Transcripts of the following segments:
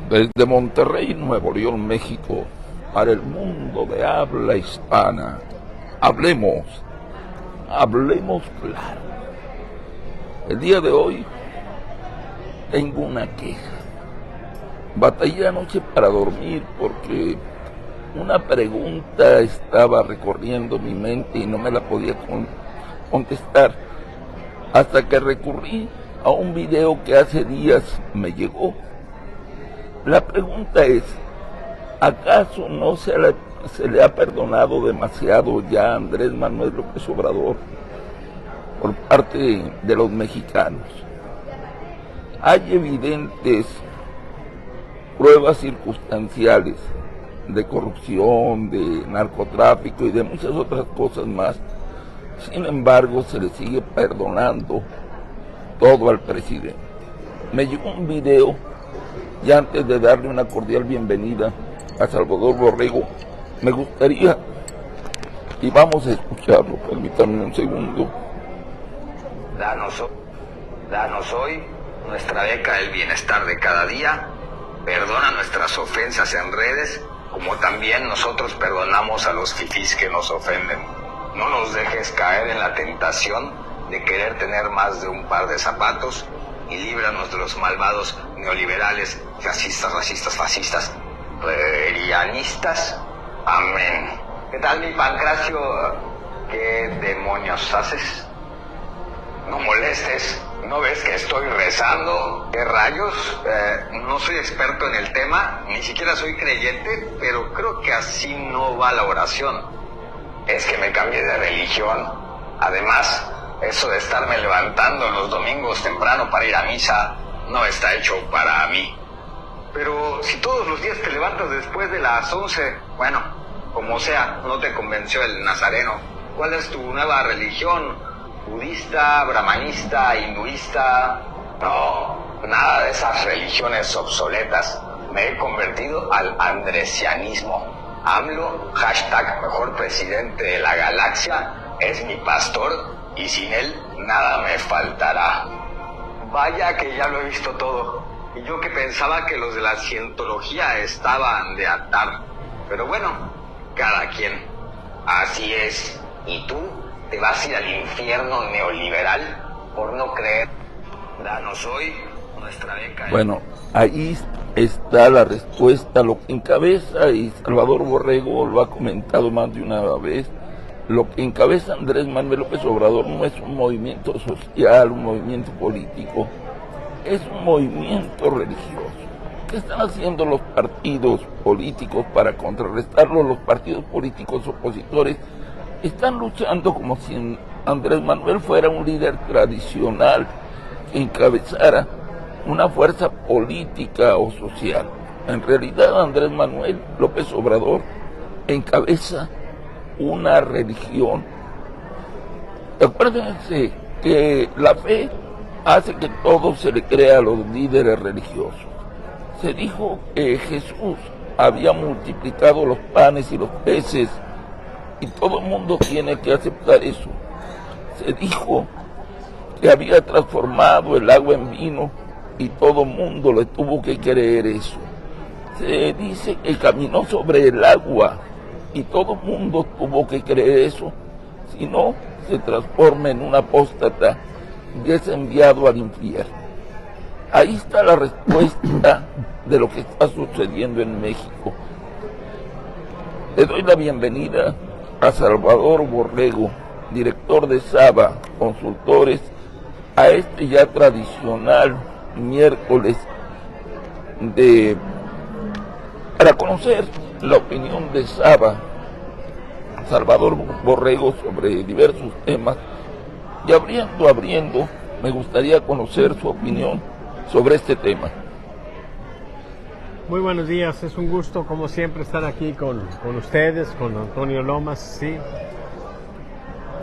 Desde Monterrey, Nuevo León, México, para el mundo de habla hispana, hablemos claro. El día de hoy tengo una queja. Batallé anoche para dormir porque una pregunta estaba recorriendo mi mente y no me la podía contestar, hasta que recurrí a un video que hace días me llegó. La pregunta es, ¿acaso no se le ha perdonado demasiado ya a Andrés Manuel López Obrador por parte de los mexicanos? Hay evidentes pruebas circunstanciales de corrupción, de narcotráfico y de muchas otras cosas más. Sin embargo, se le sigue perdonando todo al presidente. Me llegó un video y antes de darle una cordial bienvenida a Salvador Borrego, me gustaría, y vamos a escucharlo, permítanme un segundo. Danos hoy nuestra beca del bienestar de cada día, perdona nuestras ofensas en redes, como también nosotros perdonamos a los fifís que nos ofenden. No nos dejes caer en la tentación de querer tener más de un par de zapatos y líbranos de los malvados neoliberales, racistas, fascistas, verianistas. Amén. ¿Qué tal, mi Pancracio? ¿Qué demonios haces? No molestes, ¿no ves que estoy rezando? ¿Qué rayos? No soy experto en el tema, ni siquiera soy creyente, pero creo que así no va la oración. Es que me cambié de religión. Además, eso de estarme levantando los domingos temprano para ir a misa no está hecho para mí. Pero si todos los días te levantas después de las 11, bueno, como sea, no te convenció el nazareno. ¿Cuál es tu nueva religión? ¿Budista, brahmanista, hinduista? No, nada de esas religiones obsoletas. Me he convertido al andresianismo. AMLO, hashtag mejor presidente de la galaxia, es mi pastor y sin él nada me faltará. Vaya que ya lo he visto todo. Y yo que pensaba que los de la cientología estaban de atar. Pero bueno, cada quien. Así es. ¿Y tú? ¿Te vas a ir al infierno neoliberal por no creer? Danos hoy nuestra beca. Bueno, ahí está la respuesta, lo que encabeza, y Salvador Borrego lo ha comentado más de una vez, lo que encabeza Andrés Manuel López Obrador no es un movimiento social, un movimiento político, es un movimiento religioso. ¿Qué están haciendo los partidos políticos para contrarrestarlo? Los partidos políticos opositores están luchando como si Andrés Manuel fuera un líder tradicional que encabezara una fuerza política o social. En realidad, Andrés Manuel López Obrador encabeza una religión. Acuérdense que la fe hace que todo se le crea a los líderes religiosos. Se dijo que Jesús había multiplicado los panes y los peces y todo el mundo tiene que aceptar eso. Se dijo que había transformado el agua en vino y todo el mundo le tuvo que creer eso. Se dice que caminó sobre el agua y todo el mundo tuvo que creer eso. Si no, se transforma en un apóstata y es enviado al infierno. Ahí está la respuesta de lo que está sucediendo en México. Le doy la bienvenida a Salvador Borrego, director de Saba Consultores, a este ya tradicional miércoles para conocer la opinión de Saba, Salvador Borrego, sobre diversos temas. Y abriendo, me gustaría conocer su opinión sobre este tema. Muy buenos días, es un gusto como siempre estar aquí con ustedes, con Antonio Lomas, sí.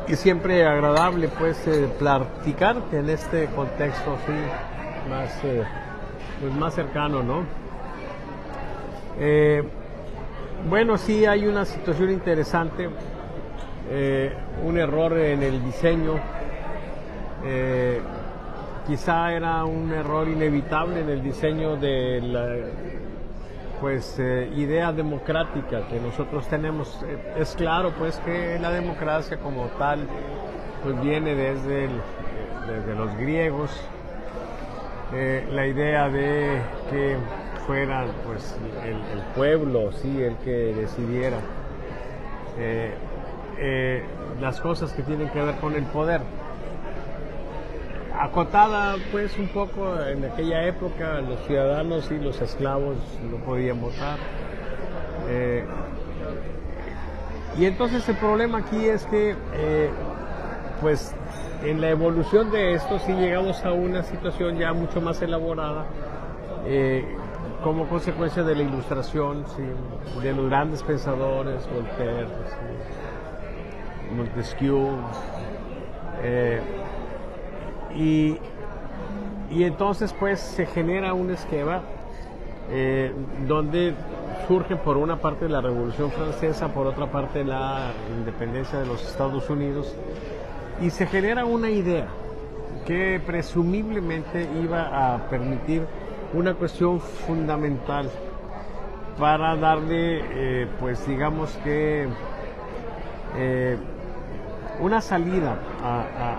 Y siempre agradable pues platicar en este contexto sí, más cercano, ¿no? Bueno, sí hay una situación interesante, un error en el diseño quizá era un error inevitable en el diseño de la idea democrática que nosotros tenemos. Es claro pues que la democracia como tal pues viene desde los griegos, la idea de que fuera pues el pueblo, sí, el que decidiera las cosas que tienen que ver con el poder. Acotada pues un poco en aquella época, los ciudadanos y los esclavos no podían votar. Y entonces el problema aquí es que pues en la evolución de esto sí llegamos a una situación ya mucho más elaborada, como consecuencia de la Ilustración, ¿sí? De los grandes pensadores, Voltaire, ¿sí? Montesquieu, y entonces pues se genera un esquema donde surge por una parte la Revolución Francesa, por otra parte la independencia de los Estados Unidos, y se genera una idea que presumiblemente iba a permitir una cuestión fundamental para darle pues digamos que una salida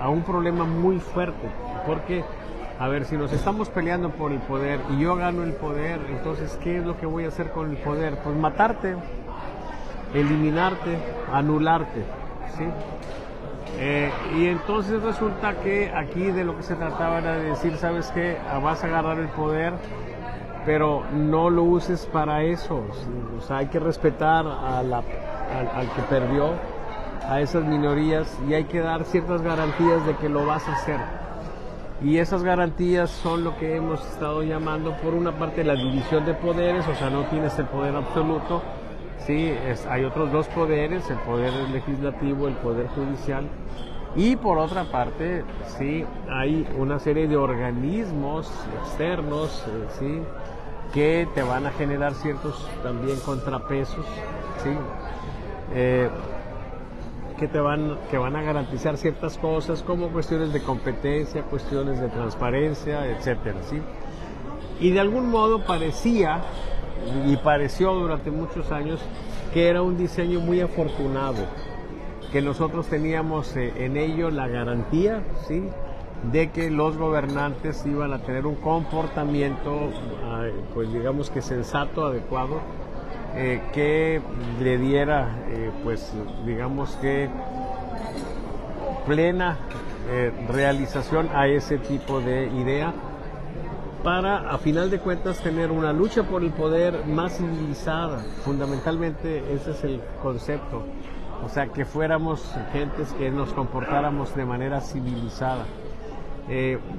a un problema muy fuerte, porque a ver, si nos estamos peleando por el poder y yo gano el poder, entonces ¿qué es lo que voy a hacer con el poder? Pues matarte, eliminarte, anularte, ¿sí? Y entonces resulta que aquí de lo que se trataba era de decir, ¿sabes qué? Vas a agarrar el poder, pero no lo uses para eso, ¿sí? O sea, hay que respetar al que perdió, a esas minorías, y hay que dar ciertas garantías de que lo vas a hacer. Y esas garantías son lo que hemos estado llamando, por una parte, la división de poderes, o sea, no tienes el poder absoluto, ¿sí? Hay otros dos poderes, el poder legislativo, el poder judicial, y por otra parte, sí, hay una serie de organismos externos, ¿sí? Que te van a generar ciertos también contrapesos, ¿sí? Que van a garantizar ciertas cosas, como cuestiones de competencia, cuestiones de transparencia, etcétera, ¿sí? Y de algún modo parecía, y pareció durante muchos años, que era un diseño muy afortunado, que nosotros teníamos en ello la garantía, ¿sí? De que los gobernantes iban a tener un comportamiento, pues digamos que sensato, adecuado, que le diera, pues digamos que plena realización a ese tipo de idea, para a final de cuentas tener una lucha por el poder más civilizada. Fundamentalmente ese es el concepto, o sea, que fuéramos gentes que nos comportáramos de manera civilizada,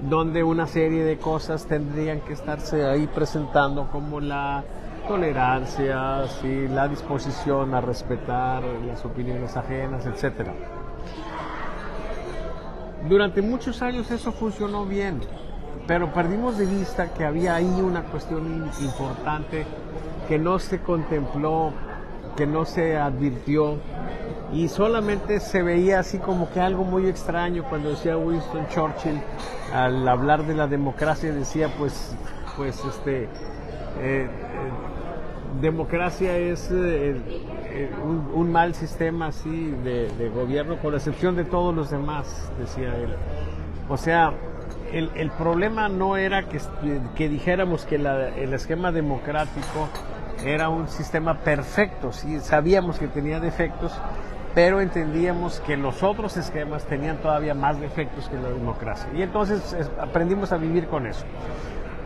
donde una serie de cosas tendrían que estarse ahí presentando, como la tolerancia, ¿sí? La disposición a respetar las opiniones ajenas, etc. Durante muchos años eso funcionó bien, pero perdimos de vista que había ahí una cuestión importante que no se contempló, que no se advirtió, y solamente se veía así como que algo muy extraño. Cuando decía Winston Churchill, al hablar de la democracia, decía democracia es un mal sistema así de gobierno, con la excepción de todos los demás, decía él. O sea, el problema no era que dijéramos que el esquema democrático era un sistema perfecto, ¿sí? Sabíamos que tenía defectos, pero entendíamos que los otros esquemas tenían todavía más defectos que la democracia, y entonces aprendimos a vivir con eso.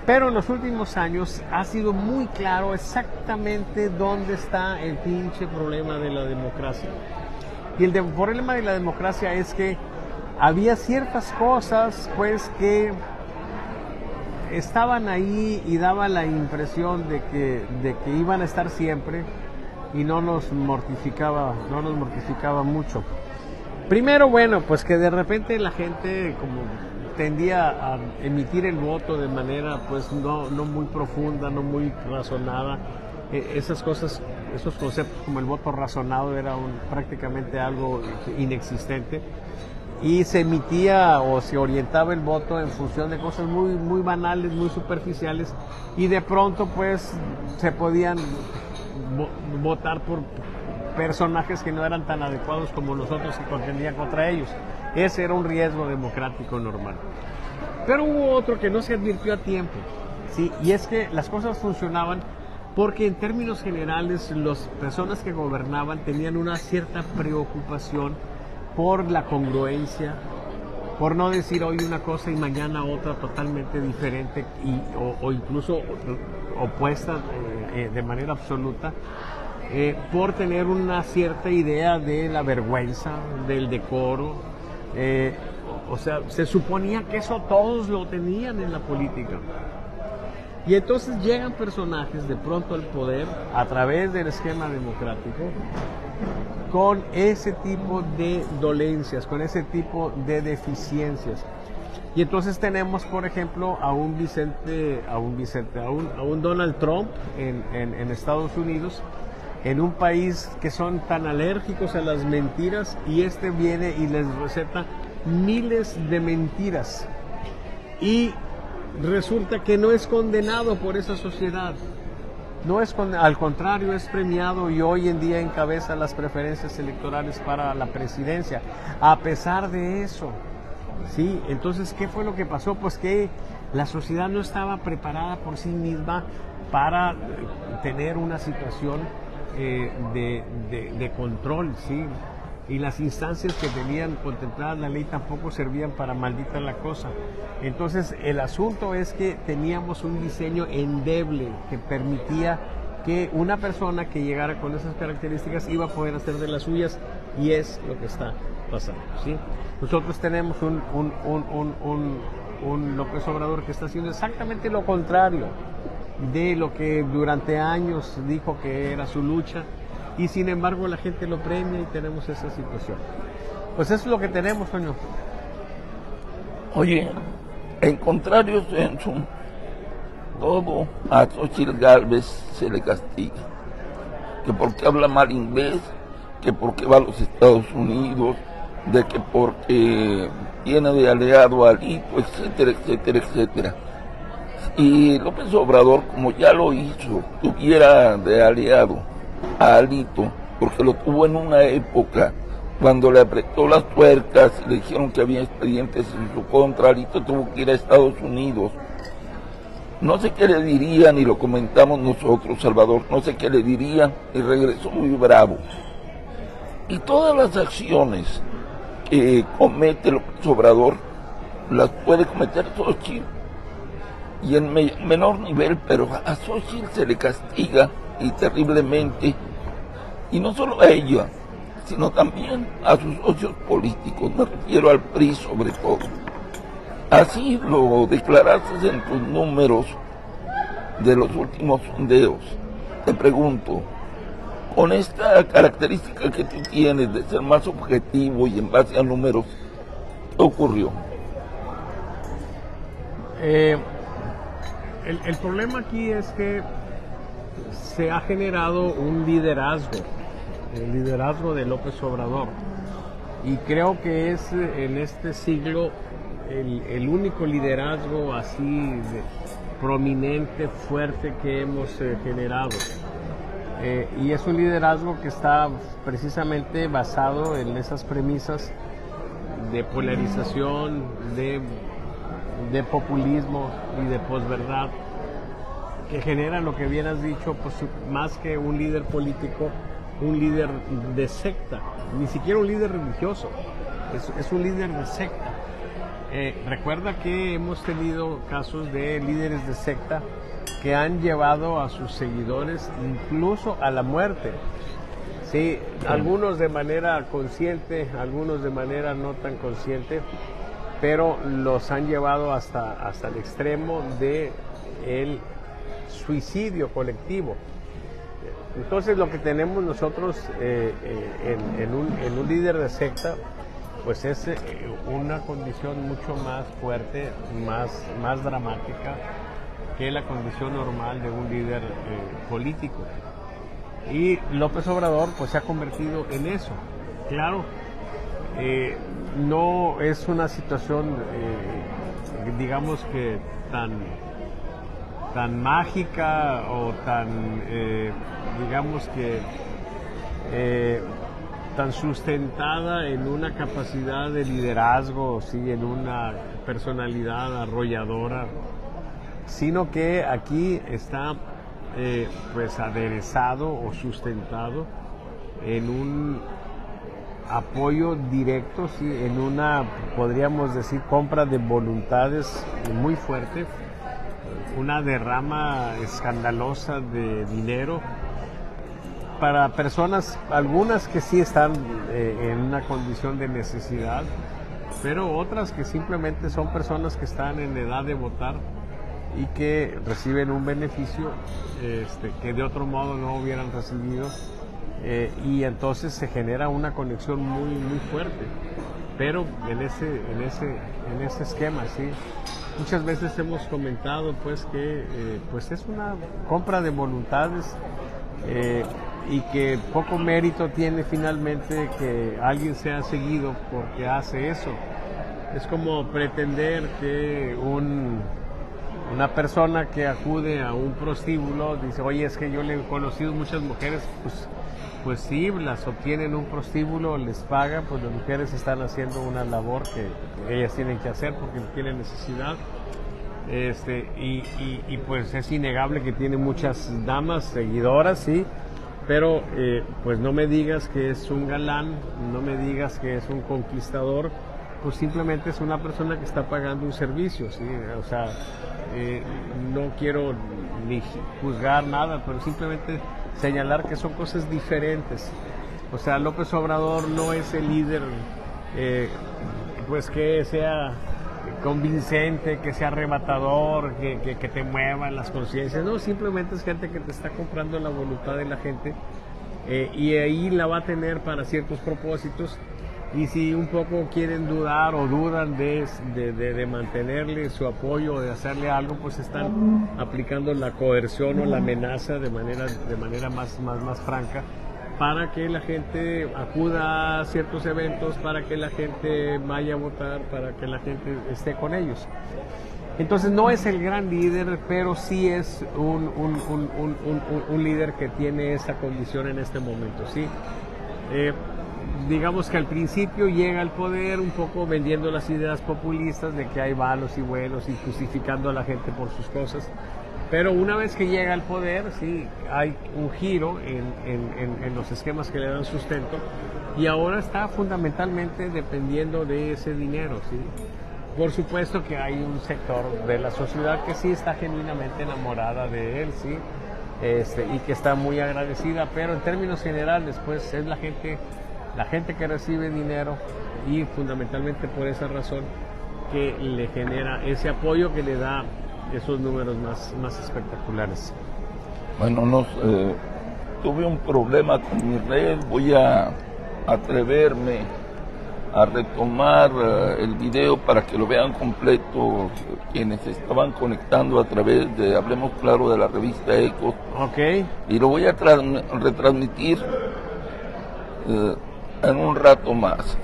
Pero en los últimos años ha sido muy claro exactamente dónde está el pinche problema de la democracia. Y el problema de la democracia es que había ciertas cosas pues que estaban ahí y daban la impresión de que iban a estar siempre, y no nos mortificaba mucho. Primero, bueno, pues que de repente la gente como tendía a emitir el voto de manera pues no muy profunda, no muy razonada. Esas cosas, esos conceptos como el voto razonado era prácticamente algo inexistente. y se emitía o se orientaba el voto en función de cosas muy, muy banales, muy superficiales, y de pronto pues se podían votar por personajes que no eran tan adecuados como los otros que contendían contra ellos. Ese era un riesgo democrático normal. Pero hubo otro que no se advirtió a tiempo, ¿sí? Y es que las cosas funcionaban porque en términos generales las personas que gobernaban tenían una cierta preocupación por la congruencia, por no decir hoy una cosa y mañana otra totalmente diferente o incluso opuesta de manera absoluta, por tener una cierta idea de la vergüenza, del decoro. O sea, se suponía que eso todos lo tenían en la política. Y entonces llegan personajes de pronto al poder a través del esquema democrático con ese tipo de dolencias, con ese tipo de deficiencias. Y entonces tenemos, por ejemplo, a un Donald Trump en Estados Unidos, en un país que son tan alérgicos a las mentiras, y este viene y les receta miles de mentiras. Y resulta que no es condenado por esa sociedad. No es al contrario, es premiado y hoy en día encabeza las preferencias electorales para la presidencia. A pesar de eso, ¿sí? Entonces, ¿qué fue lo que pasó? Pues que la sociedad no estaba preparada por sí misma para tener una situación de control, ¿sí? Y las instancias que tenían contemplada la ley tampoco servían para maldita la cosa. Entonces el asunto es que teníamos un diseño endeble que permitía que una persona que llegara con esas características iba a poder hacer de las suyas, y es lo que está pasando, ¿sí? Nosotros tenemos un López Obrador que está haciendo exactamente lo contrario de lo que durante años dijo que era su lucha, y sin embargo la gente lo premia y tenemos esa situación. Pues eso es lo que tenemos, Toño. Oye, en contrario censo, todo a Xochitl Gálvez se le castiga. Que porque habla mal inglés, que porque va a los Estados Unidos, de que porque tiene de aliado a Alito, etcétera, etcétera, etcétera. Y López Obrador, como ya lo hizo, tuviera de aliado a Alito, porque lo tuvo en una época cuando le apretó las tuercas y le dijeron que había expedientes en su contra. Alito tuvo que ir a Estados Unidos. No sé qué le dirían, y lo comentamos nosotros, Salvador, no sé qué le dirían, y regresó muy bravo. Y todas las acciones que comete López Obrador las puede cometer Xochitl, y en menor nivel, pero a Xochitl se le castiga y terriblemente, y no solo a ella, sino también a sus socios políticos, me refiero al PRI sobre todo. Así lo declaraste en tus números de los últimos sondeos. Te pregunto, con esta característica que tú tienes de ser más objetivo y en base a números, ¿qué ocurrió? El problema aquí es que se ha generado un liderazgo, el liderazgo de López Obrador, y creo que es en este siglo el único liderazgo así prominente, fuerte que hemos generado. Y es un liderazgo que está precisamente basado en esas premisas de polarización, de populismo y de posverdad, que genera lo que bien has dicho, pues más que un líder político, un líder de secta, ni siquiera un líder religioso, es un líder de secta. Recuerda que hemos tenido casos de líderes de secta que han llevado a sus seguidores incluso a la muerte. Sí, algunos de manera consciente, algunos de manera no tan consciente, pero los han llevado hasta el extremo de el suicidio colectivo. Entonces lo que tenemos nosotros en un líder de secta, pues es una condición mucho más fuerte, más dramática que la condición normal de un líder político. Y López Obrador pues se ha convertido en eso. Claro, no es una situación, digamos que tan mágica o digamos que tan sustentada en una capacidad de liderazgo, sí, en una personalidad arrolladora, sino que aquí está pues aderezado o sustentado en un apoyo directo, sí, en una, podríamos decir, compra de voluntades muy fuerte, una derrama escandalosa de dinero para personas, algunas que sí están en una condición de necesidad, pero otras que simplemente son personas que están en edad de votar y que reciben un beneficio que de otro modo no hubieran recibido, y entonces se genera una conexión muy fuerte, pero en ese esquema, sí. Muchas veces hemos comentado pues que pues es una compra de voluntades, y que poco mérito tiene finalmente que alguien sea seguido porque hace eso. Es como pretender que una persona que acude a un prostíbulo dice, oye, es que yo le he conocido muchas mujeres, pues sí, las obtienen un prostíbulo, les paga, pues las mujeres están haciendo una labor que ellas tienen que hacer porque tienen necesidad. Y pues es innegable que tiene muchas damas seguidoras, sí, pero pues no me digas que es un galán, no me digas que es un conquistador, pues simplemente es una persona que está pagando un servicio, ¿sí? O sea, no quiero ni juzgar nada, pero simplemente señalar que son cosas diferentes. O sea, López Obrador no es el líder pues que sea convincente, que sea arrebatador, que te mueva en las conciencias. No, simplemente es gente que te está comprando la voluntad de la gente, y ahí la va a tener para ciertos propósitos, y si un poco quieren dudar o dudan de mantenerle su apoyo o de hacerle algo, pues están aplicando la coerción o la amenaza de manera más franca, para que la gente acuda a ciertos eventos, para que la gente vaya a votar, para que la gente esté con ellos. Entonces no es el gran líder, pero sí es un líder que tiene esa condición en este momento, ¿sí? Digamos que al principio llega al poder un poco vendiendo las ideas populistas de que hay malos y buenos y justificando a la gente por sus cosas. Pero una vez que llega al poder, sí, hay un giro en los esquemas que le dan sustento, y ahora está fundamentalmente dependiendo de ese dinero, ¿sí? Por supuesto que hay un sector de la sociedad que sí está genuinamente enamorada de él, ¿sí? Y que está muy agradecida, pero en términos generales, pues es la gente que recibe dinero, y fundamentalmente por esa razón que le genera ese apoyo que le da esos números más espectaculares. Bueno, tuve un problema con mi red, voy a atreverme a retomar el video para que lo vean completo quienes estaban conectando a través de Hablemos Claro de la revista Ecos. Ok. Y lo voy a retransmitir en un rato más.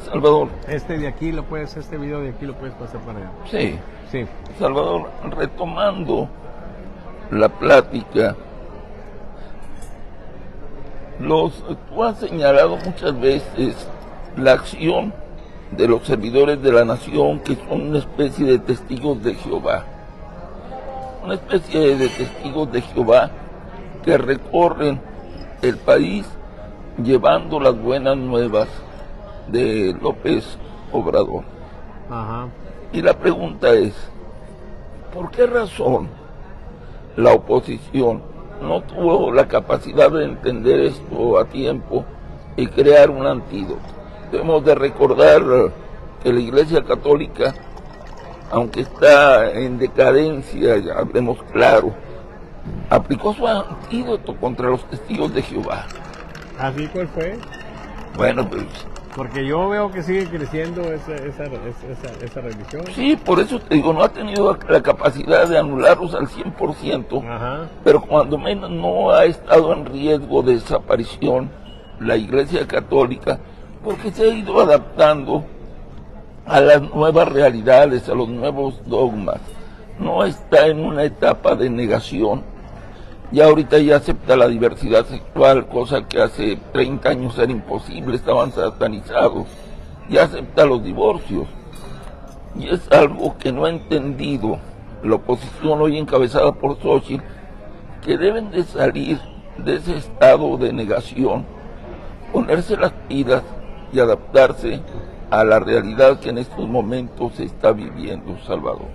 Salvador. Este video de aquí lo puedes pasar para allá. Sí. Sí. Salvador, retomando la plática, tú has señalado muchas veces la acción de los servidores de la nación, que son una especie de testigos de Jehová. Una especie de testigos de Jehová que recorren el país llevando las buenas nuevas de López Obrador. Ajá. Y la pregunta es, ¿por qué razón la oposición no tuvo la capacidad de entender esto a tiempo y crear un antídoto? Debemos de recordar que la Iglesia Católica, aunque está en decadencia, ya hablemos claro, aplicó su antídoto contra los testigos de Jehová. ¿Así cuál fue? Bueno, pues... Porque yo veo que sigue creciendo esa religión. Sí, por eso te digo, no ha tenido la capacidad de anularlos al 100%, Ajá. pero cuando menos no ha estado en riesgo de desaparición la Iglesia Católica, porque se ha ido adaptando a las nuevas realidades, a los nuevos dogmas. No está en una etapa de negación. Ya ahorita ya acepta la diversidad sexual, cosa que hace 30 años era imposible, estaban satanizados. Ya acepta los divorcios. Y es algo que no ha entendido la oposición hoy encabezada por Xochitl, que deben de salir de ese estado de negación, ponerse las pilas y adaptarse a la realidad que en estos momentos se está viviendo, Salvador.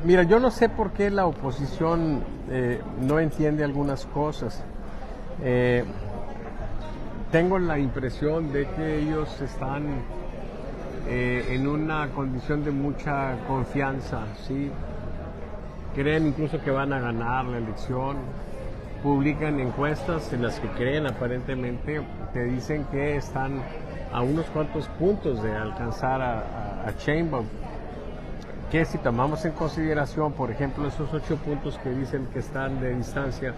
Mira, yo no sé por qué la oposición no entiende algunas cosas. Tengo la impresión de que ellos están en una condición de mucha confianza, ¿sí? Creen incluso que van a ganar la elección, publican encuestas en las que creen aparentemente, te dicen que están a unos cuantos puntos de alcanzar a Sheinbaum, que si tomamos en consideración, por ejemplo, esos 8 puntos que dicen que están de distancia,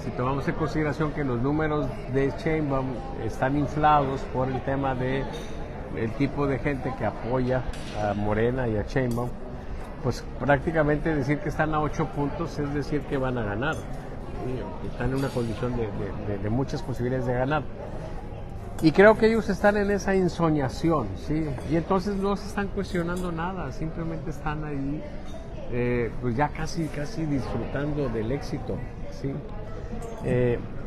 si tomamos en consideración que los números de Sheinbaum están inflados por el tema de el tipo de gente que apoya a Morena y a Sheinbaum, pues prácticamente decir que están a 8 puntos es decir que van a ganar. Están en una condición de muchas posibilidades de ganar. Y creo que ellos están en esa ensoñación, ¿sí? Y entonces no se están cuestionando nada, simplemente están ahí, pues ya casi disfrutando del éxito, ¿sí?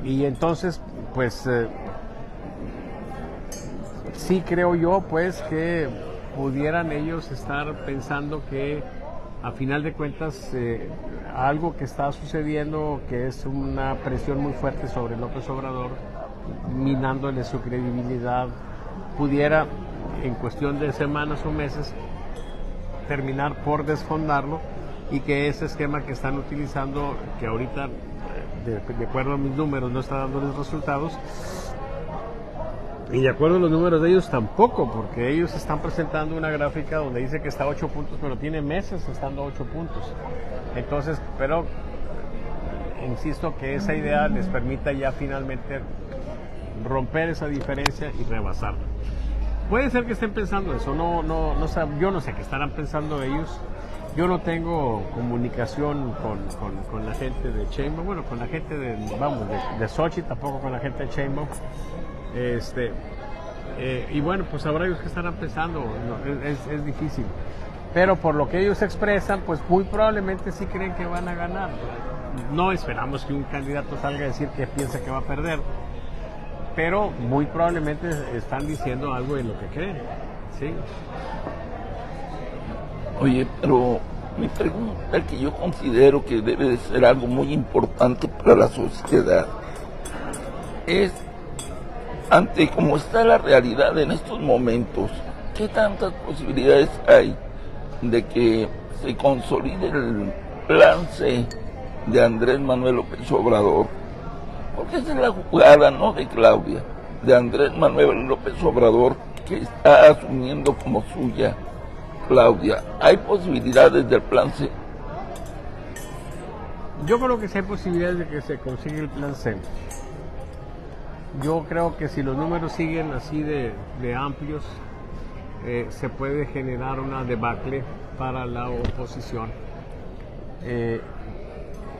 Y entonces, pues, sí creo yo, pues, que pudieran ellos estar pensando que a final de cuentas algo que está sucediendo, que es una presión muy fuerte sobre López Obrador, minándole su credibilidad, pudiera en cuestión de semanas o meses terminar por desfondarlo, y que ese esquema que están utilizando, que ahorita de acuerdo a mis números no está dándoles resultados, y de acuerdo a los números de ellos tampoco, porque ellos están presentando una gráfica donde dice que está a 8 puntos, pero tiene meses estando a 8 puntos. Entonces, pero insisto que esa idea les permita ya finalmente romper esa diferencia y rebasarla. Puede ser que estén pensando eso, yo no sé qué estarán pensando ellos. Yo no tengo comunicación con la gente de Sheinbaum, bueno, con la gente de Xochitl, tampoco con la gente de Sheinbaum. Y bueno, pues habrá ellos que estarán pensando, no, es difícil. Pero por lo que ellos expresan, pues muy probablemente sí creen que van a ganar. No esperamos que un candidato salga a decir que piensa que va a perder, pero muy probablemente están diciendo algo de lo que creen, ¿sí? Oye, pero mi pregunta, que yo considero que debe de ser algo muy importante para la sociedad, es, ante cómo está la realidad en estos momentos, ¿qué tantas posibilidades hay de que se consolide el plan C de Andrés Manuel López Obrador? Porque esa es la jugada, no de Claudia, de Andrés Manuel López Obrador, que está asumiendo como suya Claudia. ¿Hay posibilidades del plan C? Yo creo que sí hay posibilidades de que se consiga el plan C. Yo creo que si los números siguen así de amplios, se puede generar una debacle para la oposición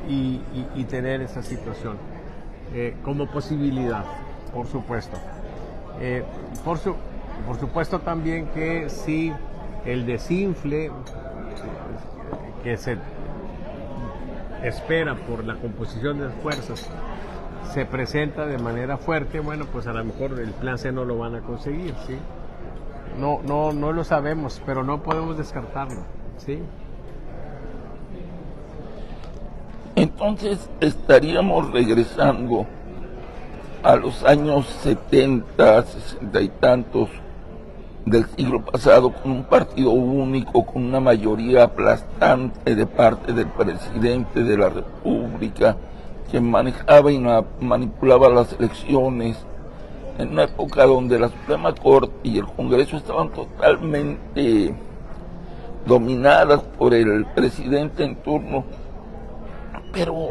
y tener esa situación como posibilidad, por supuesto. Por supuesto también que si el desinfle que se espera por la composición de las fuerzas se presenta de manera fuerte, bueno, pues a lo mejor el plan C no lo van a conseguir, ¿sí? No lo sabemos, pero no podemos descartarlo, ¿sí? Entonces estaríamos regresando a los años 70, 60 y tantos del siglo pasado, con un partido único, con una mayoría aplastante de parte del presidente de la República, que manejaba y manipulaba las elecciones, en una época donde la Suprema Corte y el Congreso estaban totalmente dominadas por el presidente en turno. Pero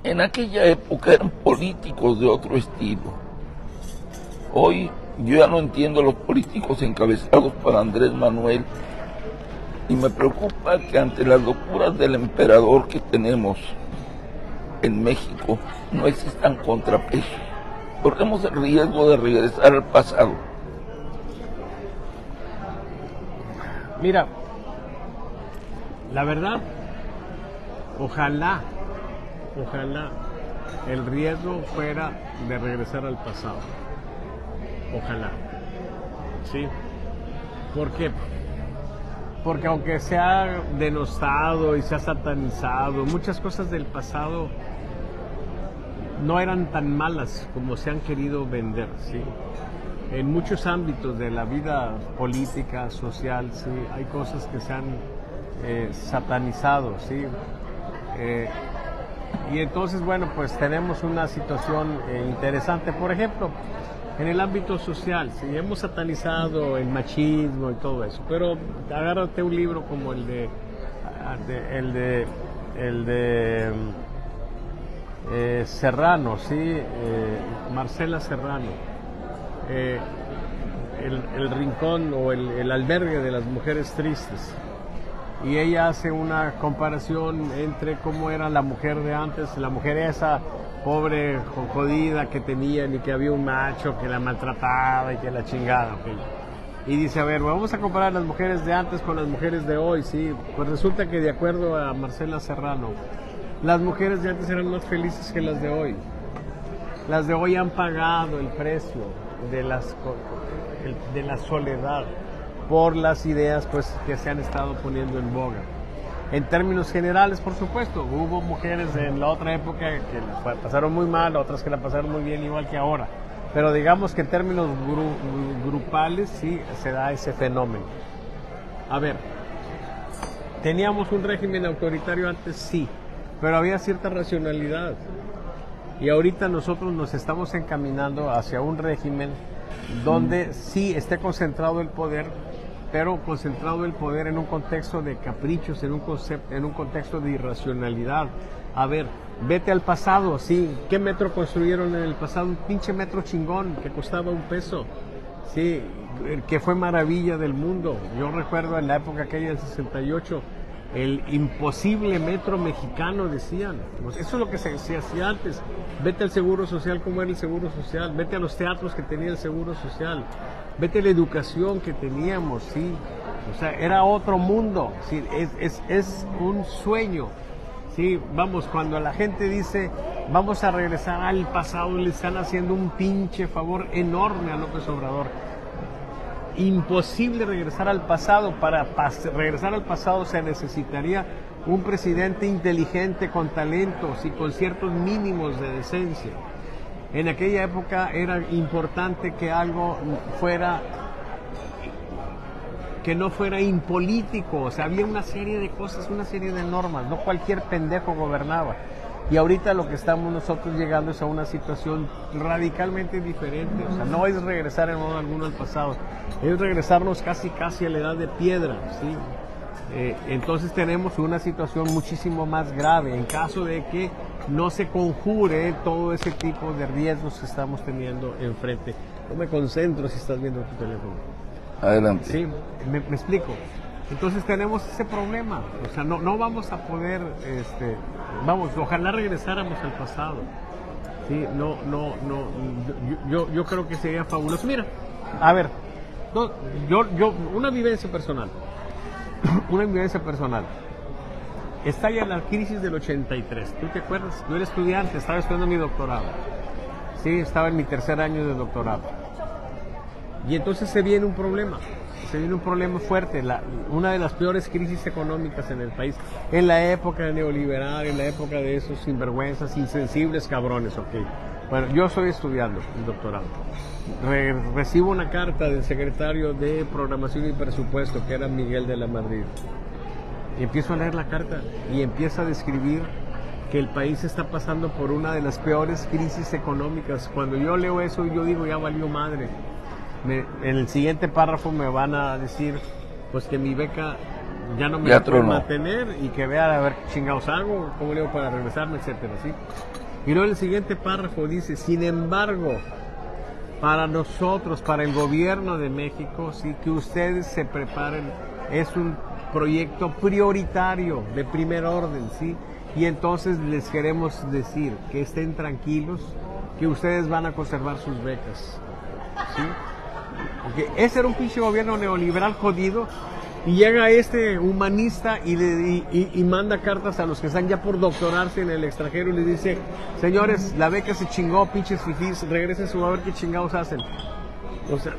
en aquella época eran políticos de otro estilo. Hoy yo ya no entiendo a los políticos encabezados por Andrés Manuel y me preocupa que ante las locuras del emperador que tenemos en México no existan contrapesos. Corremos el riesgo de regresar al pasado. Mira, la verdad, ojalá el riesgo fuera de regresar al pasado. Ojalá. ¿Sí? ¿Por qué? Porque aunque se ha denostado y se ha satanizado, muchas cosas del pasado no eran tan malas como se han querido vender, ¿sí? En muchos ámbitos de la vida política, social, ¿sí? Hay cosas que se han satanizado, ¿sí? Y entonces, bueno, pues tenemos una situación interesante. Por ejemplo, en el ámbito social, sí, hemos satanizado el machismo y todo eso, pero agárrate un libro como el de Serrano, sí, Marcela Serrano, el rincón o el albergue de las mujeres tristes, y ella hace una comparación entre cómo era la mujer de antes, la mujer esa pobre, jodida que tenían y que había un macho que la maltrataba y que la chingada, okay. Y dice, a ver, vamos a comparar las mujeres de antes con las mujeres de hoy, sí. Pues resulta que de acuerdo a Marcela Serrano, las mujeres de antes eran más felices que las de hoy. Las de hoy han pagado el precio de la soledad por las ideas pues que se han estado poniendo en boga. En términos generales, por supuesto, hubo mujeres en la otra época que la pasaron muy mal, otras que la pasaron muy bien, igual que ahora. Pero digamos que en términos grupales sí se da ese fenómeno. A ver, ¿teníamos un régimen autoritario antes? Sí, pero había cierta racionalidad. Y ahorita nosotros nos estamos encaminando hacia un régimen donde sí esté concentrado el poder, pero concentrado el poder en un contexto de caprichos, en un contexto de irracionalidad. A ver, vete al pasado, sí, ¿qué metro construyeron en el pasado? Un pinche metro chingón que costaba $1, sí, que fue maravilla del mundo. Yo recuerdo en la época aquella del 68, el imposible metro mexicano, decían. Pues eso es lo que se hacía antes. Vete al Seguro Social, como era el Seguro Social, vete a los teatros que tenía el Seguro Social, vete a la educación que teníamos, sí. O sea, era otro mundo, sí. Es un sueño, sí. Vamos, cuando la gente dice vamos a regresar al pasado, le están haciendo un pinche favor enorme a López Obrador. Imposible regresar al pasado. Para regresar al pasado se necesitaría un presidente inteligente, con talentos y con ciertos mínimos de decencia. En aquella época era importante que algo no fuera impolítico. O sea, había una serie de cosas, una serie de normas. No cualquier pendejo gobernaba. Y ahorita lo que estamos nosotros llegando es a una situación radicalmente diferente. O sea, no es regresar en modo alguno al pasado, es regresarnos casi a la edad de piedra, ¿sí? Entonces tenemos una situación muchísimo más grave en caso de que no se conjure todo ese tipo de riesgos que estamos teniendo enfrente. No me concentro si estás viendo tu teléfono. Adelante. Sí, me explico. Entonces tenemos ese problema. O sea, no vamos a poder, ojalá regresáramos al pasado. Sí, yo creo que sería fabuloso. Mira, a ver, una vivencia personal. Estalla la crisis del 83. ¿Tú te acuerdas? Yo era estudiante, estaba estudiando mi doctorado. Sí, estaba en mi tercer año de doctorado. Y entonces se viene un problema fuerte, una de las peores crisis económicas en el país, en la época neoliberal, en la época de esos sinvergüenzas, insensibles cabrones, ok. Bueno, yo estoy estudiando el doctorado. Recibo una carta del secretario de Programación y Presupuesto, que era Miguel de la Madrid. Y empiezo a leer la carta y empieza a describir que el país está pasando por una de las peores crisis económicas. Cuando yo leo eso, yo digo, ya valió madre. En el siguiente párrafo me van a decir pues que mi beca ya no me va a poder mantener y que vea a ver qué chingados hago, cómo le hago para regresarme, etcétera, ¿sí? Y luego el siguiente párrafo dice, sin embargo, para nosotros, para el gobierno de México, sí, que ustedes se preparen. Es un proyecto prioritario de primer orden, sí. Y entonces les queremos decir que estén tranquilos, que ustedes van a conservar sus becas, ¿sí? Porque ese era un pinche gobierno neoliberal jodido, y llega este humanista y manda cartas a los que están ya por doctorarse en el extranjero y les dice: señores, la beca se chingó, pinches fifís, regresen a ver qué chingados hacen. O sea,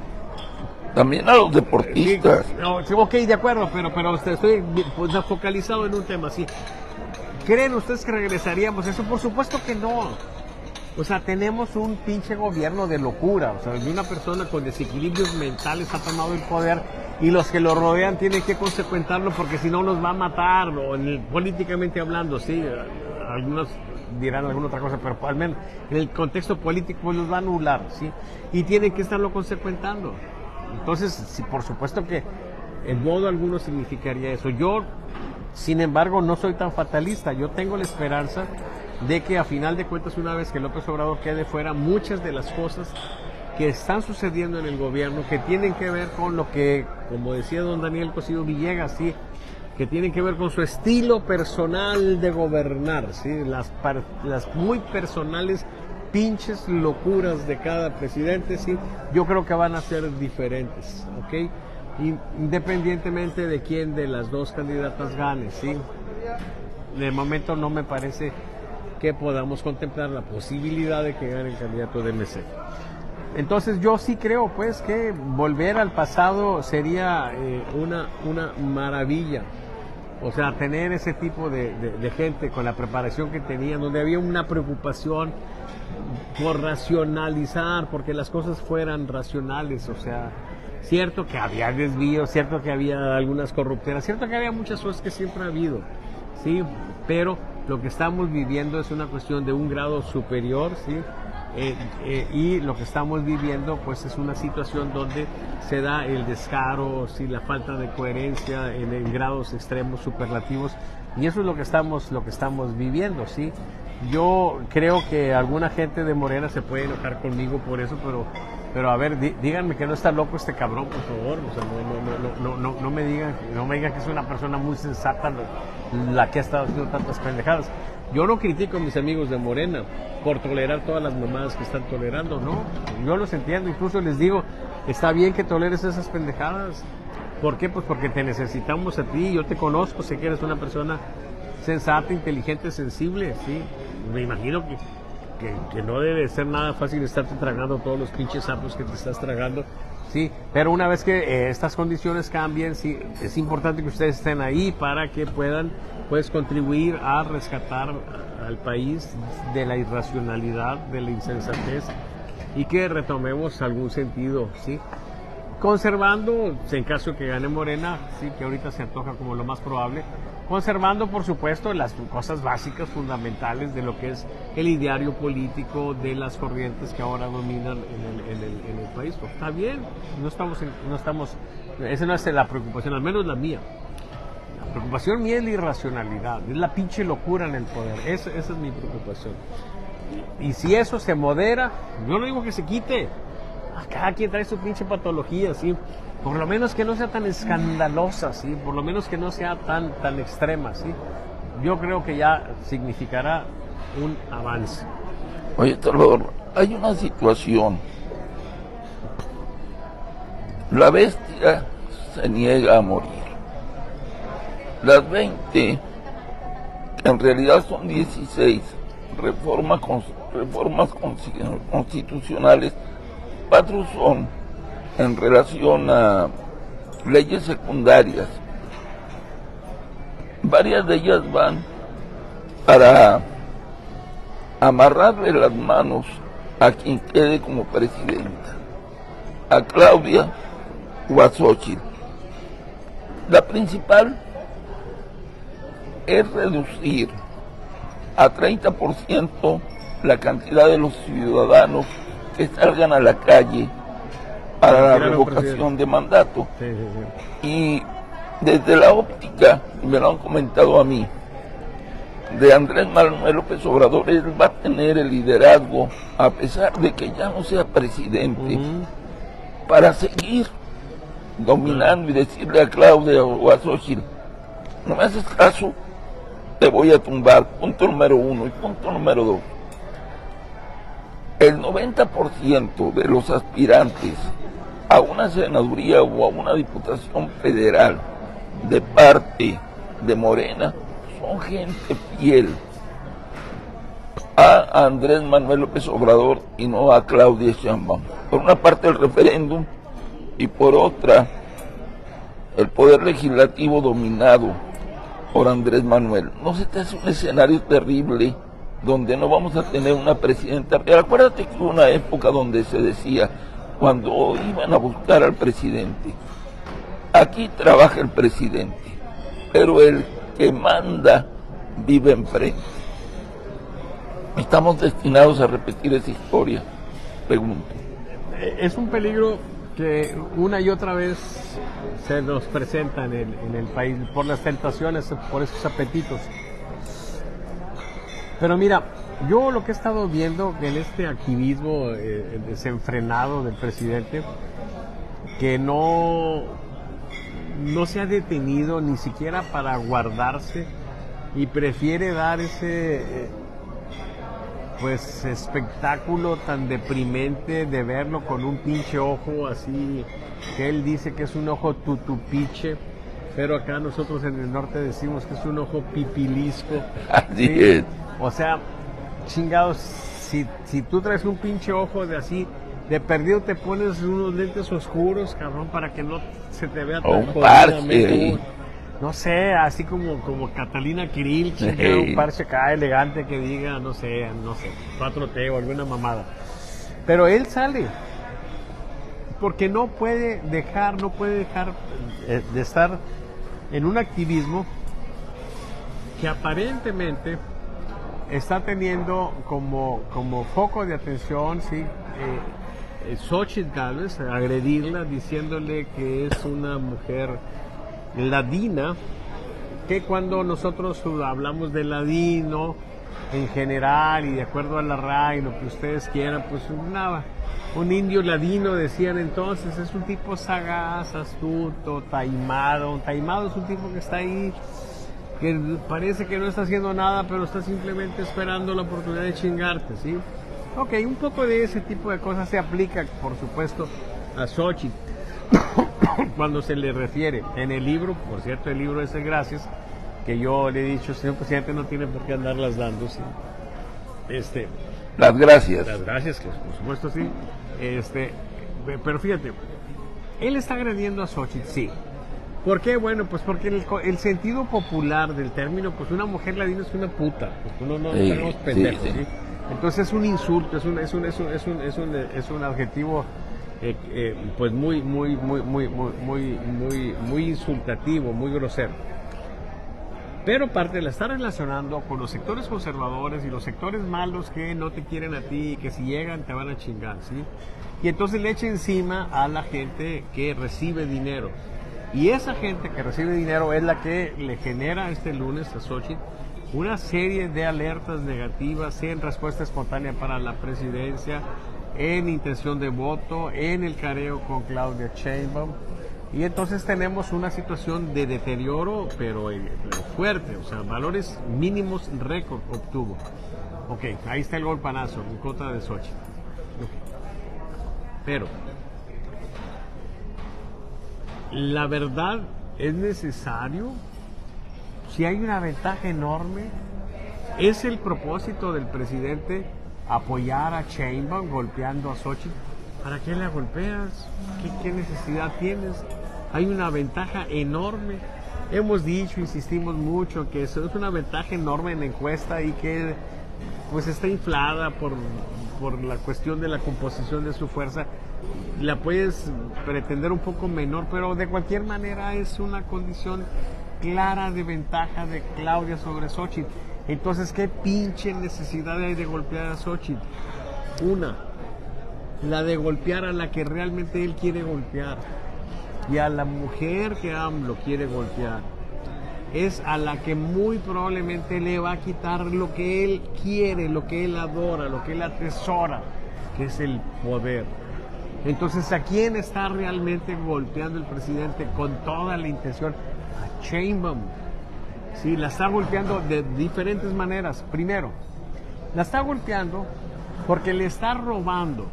también a los deportistas. Sí, no, ok, de acuerdo, pero estoy pues, focalizado en un tema así. ¿Creen ustedes que regresaríamos eso? Por supuesto que no. O sea, tenemos un pinche gobierno de locura, o sea, de una persona con desequilibrios mentales ha tomado el poder y los que lo rodean tienen que consecuentarlo porque si no los va a matar, o políticamente hablando, sí, algunos dirán alguna otra cosa, pero al menos en el contexto político pues los va a anular, sí, y tienen que estarlo consecuentando. Entonces, sí, por supuesto que en modo alguno significaría eso. Yo, sin embargo, no soy tan fatalista, yo tengo la esperanza de que a final de cuentas, una vez que López Obrador quede fuera, muchas de las cosas que están sucediendo en el gobierno, que tienen que ver con lo que, como decía don Daniel Cosío Villegas, sí, que tienen que ver con su estilo personal de gobernar, sí, las muy personales pinches locuras de cada presidente, sí, yo creo que van a ser diferentes, ¿ok? Independientemente de quién de las dos candidatas gane, sí. De momento no me parece que podamos contemplar la posibilidad de que gane el candidato de MC. Entonces yo sí creo pues que volver al pasado sería una maravilla. O sea, tener ese tipo de gente con la preparación que tenían, donde había una preocupación por racionalizar, porque las cosas fueran racionales. O sea, cierto que había desvíos, cierto que había algunas corruptelas, cierto que había muchas cosas que siempre ha habido, sí, pero lo que estamos viviendo es una cuestión de un grado superior, ¿sí? Y lo que estamos viviendo pues es una situación donde se da el descaro, ¿sí? La falta de coherencia en grados extremos, superlativos, y eso es lo que estamos viviendo, ¿sí? Yo creo que alguna gente de Morena se puede enojar conmigo por eso, pero a ver, díganme que no está loco este cabrón, por favor. O sea, no me digan que es una persona muy sensata la que ha estado haciendo tantas pendejadas. Yo no critico a mis amigos de Morena por tolerar todas las mamadas que están tolerando, no. Yo los entiendo, incluso les digo, está bien que toleres esas pendejadas. ¿Por qué? Pues porque te necesitamos a ti, yo te conozco, sé que eres una persona sensata, inteligente, sensible, sí. Me imagino que no debe ser nada fácil estarte tragando todos los pinches sapos que te estás tragando, sí, pero una vez que estas condiciones cambien, sí, es importante que ustedes estén ahí para que puedan pues contribuir a rescatar al país de la irracionalidad, de la insensatez, y que retomemos algún sentido, sí, conservando, en caso que gane Morena, sí, que ahorita se antoja como lo más probable, conservando por supuesto las cosas básicas, fundamentales de lo que es el ideario político de las corrientes que ahora dominan en el país. Pues está bien, no estamos, esa no es la preocupación, al menos la mía. La preocupación mía es la irracionalidad, es la pinche locura en el poder, esa es mi preocupación. Y si eso se modera, yo no digo que se quite, cada quien trae su pinche patología, ¿sí? Por lo menos que no sea tan escandalosa, ¿sí? Por lo menos que no sea tan extrema, ¿sí? Yo creo que ya significará un avance. Oye, Salvador, hay una situación. La bestia se niega a morir. Las 20, que en realidad son 16, reformas constitucionales, 4 son en relación a leyes secundarias. Varias de ellas van para amarrarle las manos a quien quede como presidenta, a Claudia o a Xóchitl. La principal es reducir a 30% la cantidad de los ciudadanos que salgan a la calle para la revocación de mandato. Sí. Y desde la óptica, me lo han comentado a mí, de Andrés Manuel López Obrador, él va a tener el liderazgo, a pesar de que ya no sea presidente, para seguir dominando y decirle a Claudia o a Xochitl, no me haces caso, te voy a tumbar, punto número 1. Y punto número 2, el 90% de los aspirantes a una senaduría o a una diputación federal de parte de Morena son gente fiel a Andrés Manuel López Obrador y no a Claudia Sheinbaum. Por una parte el referéndum y por otra el poder legislativo dominado por Andrés Manuel. ¿No se te hace un escenario terrible donde no vamos a tener una presidenta real? Acuérdate que hubo una época donde se decía, cuando iban a buscar al presidente, aquí trabaja el presidente, pero el que manda vive enfrente. ¿Estamos destinados a repetir esa historia? Pregunto. Es un peligro que una y otra vez se nos presenta en el país por las tentaciones, por esos apetitos. Pero mira, yo lo que he estado viendo en este activismo desenfrenado del presidente, que no se ha detenido ni siquiera para guardarse y prefiere dar ese pues espectáculo tan deprimente de verlo con un pinche ojo así, que él dice que es un ojo tutupiche, pero acá nosotros en el norte decimos que es un ojo pipilisco. Así es. O sea, chingados, si tú traes un pinche ojo de así, de perdido te pones unos lentes oscuros, cabrón, para que no se te vea tan parche. No sé, así como Catalina Krill, un parche acá elegante que diga, no sé, 4T o alguna mamada. Pero él sale, porque no puede dejar de estar en un activismo que aparentemente está teniendo como foco de atención, sí, Xochitl Gálvez, agredirla diciéndole que es una mujer ladina, que cuando nosotros hablamos de ladino en general y de acuerdo a la RAE, lo que ustedes quieran, pues un indio ladino, decían entonces, es un tipo sagaz, astuto, taimado. Un taimado es un tipo que está ahí, que parece que no está haciendo nada, pero está simplemente esperando la oportunidad de chingarte, ¿sí? Ok, un poco de ese tipo de cosas se aplica, por supuesto, a Xochitl cuando se le refiere en el libro. Por cierto, el libro ese, gracias, que yo le he dicho, señor presidente, no tiene por qué andarlas dando, ¿sí? Las gracias, que por supuesto sí. Pero fíjate, él está agrediendo a Xochitl, sí. ¿Por qué? Bueno, pues porque el sentido popular del término, pues una mujer ladina es una puta, pues no tenemos pendejos, ¿sí? Entonces es un insulto, es un adjetivo pues muy insultativo, muy grosero. Pero parte la está relacionando con los sectores conservadores y los sectores malos que no te quieren a ti y que si llegan te van a chingar, ¿sí? Y entonces le echa encima a la gente que recibe dinero. Y esa gente que recibe dinero es la que le genera este lunes a Xochitl una serie de alertas negativas en respuesta espontánea para la presidencia, en intención de voto, en el careo con Claudia Sheinbaum. Y entonces tenemos una situación de deterioro, pero fuerte, o sea, valores mínimos récord obtuvo. Ok, ahí está el golpanazo en contra de Xochitl. Okay. Pero la verdad es necesario, si hay una ventaja enorme, es el propósito del presidente apoyar a Sheinbaum golpeando a Xochitl. ¿Para qué la golpeas? ¿Qué necesidad tienes? Hay una ventaja enorme. Hemos dicho, insistimos mucho, que eso es una ventaja enorme en la encuesta y que pues está inflada por la cuestión de la composición de su fuerza. La puedes pretender un poco menor, pero de cualquier manera es una condición clara de ventaja de Claudia sobre Xochitl. Entonces, ¿qué pinche necesidad hay de golpear a Xochitl? Una, la de golpear a la que realmente él quiere golpear y a la mujer que AMLO quiere golpear. es a la que muy probablemente le va a quitar lo que él quiere, lo que él adora, lo que él atesora, que es el poder. Entonces, ¿a quién está realmente golpeando el presidente con toda la intención? A Sheinbaum. Sí, la está golpeando de diferentes maneras. Primero, la está golpeando porque le está robando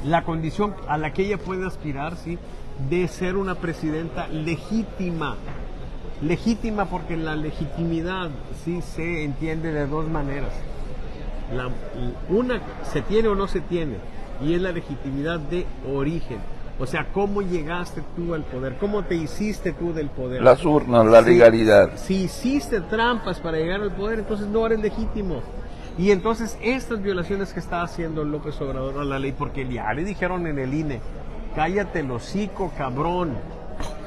la condición a la que ella puede aspirar, ¿sí?, de ser una presidenta legítima. Legítima porque la legitimidad, sí, se entiende de dos maneras. Una se tiene o no se tiene, y es la legitimidad de origen. O sea, ¿cómo llegaste tú al poder? ¿Cómo te hiciste tú del poder? Las urnas, la legalidad. Si hiciste trampas para llegar al poder, entonces no eres legítimo. Y entonces estas violaciones que está haciendo López Obrador a la ley, porque ya le dijeron en el INE, cállate el hocico, cabrón.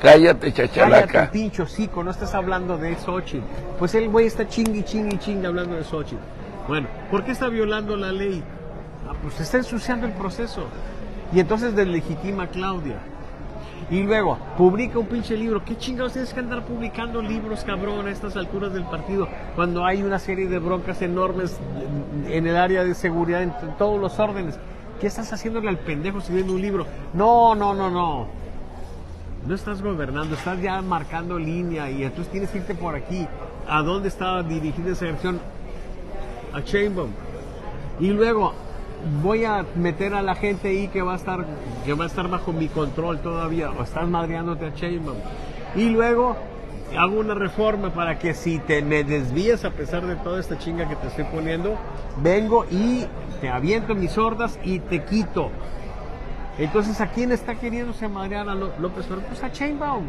Cállate, chachalaca. Cállate, pincho hocico, no estás hablando de Xochitl. Pues el güey está chingue hablando de Xochitl. Bueno, ¿por qué está violando la ley? Pues está ensuciando el proceso. Y entonces deslegitima a Claudia. Y luego, publica un pinche libro. ¿Qué chingados tienes que andar publicando libros, cabrón, a estas alturas del partido? Cuando hay una serie de broncas enormes en el área de seguridad, en todos los órdenes. ¿Qué estás haciéndole al pendejo escribiendo un libro? No. No estás gobernando, estás ya marcando línea y entonces tienes que irte por aquí. ¿A dónde estaba dirigida esa acción? A Sheinbaum. Y luego voy a meter a la gente ahí que va a estar bajo mi control todavía, o estás madreándote a Sheinbaum. Y luego hago una reforma para que si me desvías a pesar de toda esta chinga que te estoy poniendo, vengo y te aviento mis hordas y te quito. Entonces, ¿a quién está queriéndose madrear a López Obrador? Pues a Sheinbaum.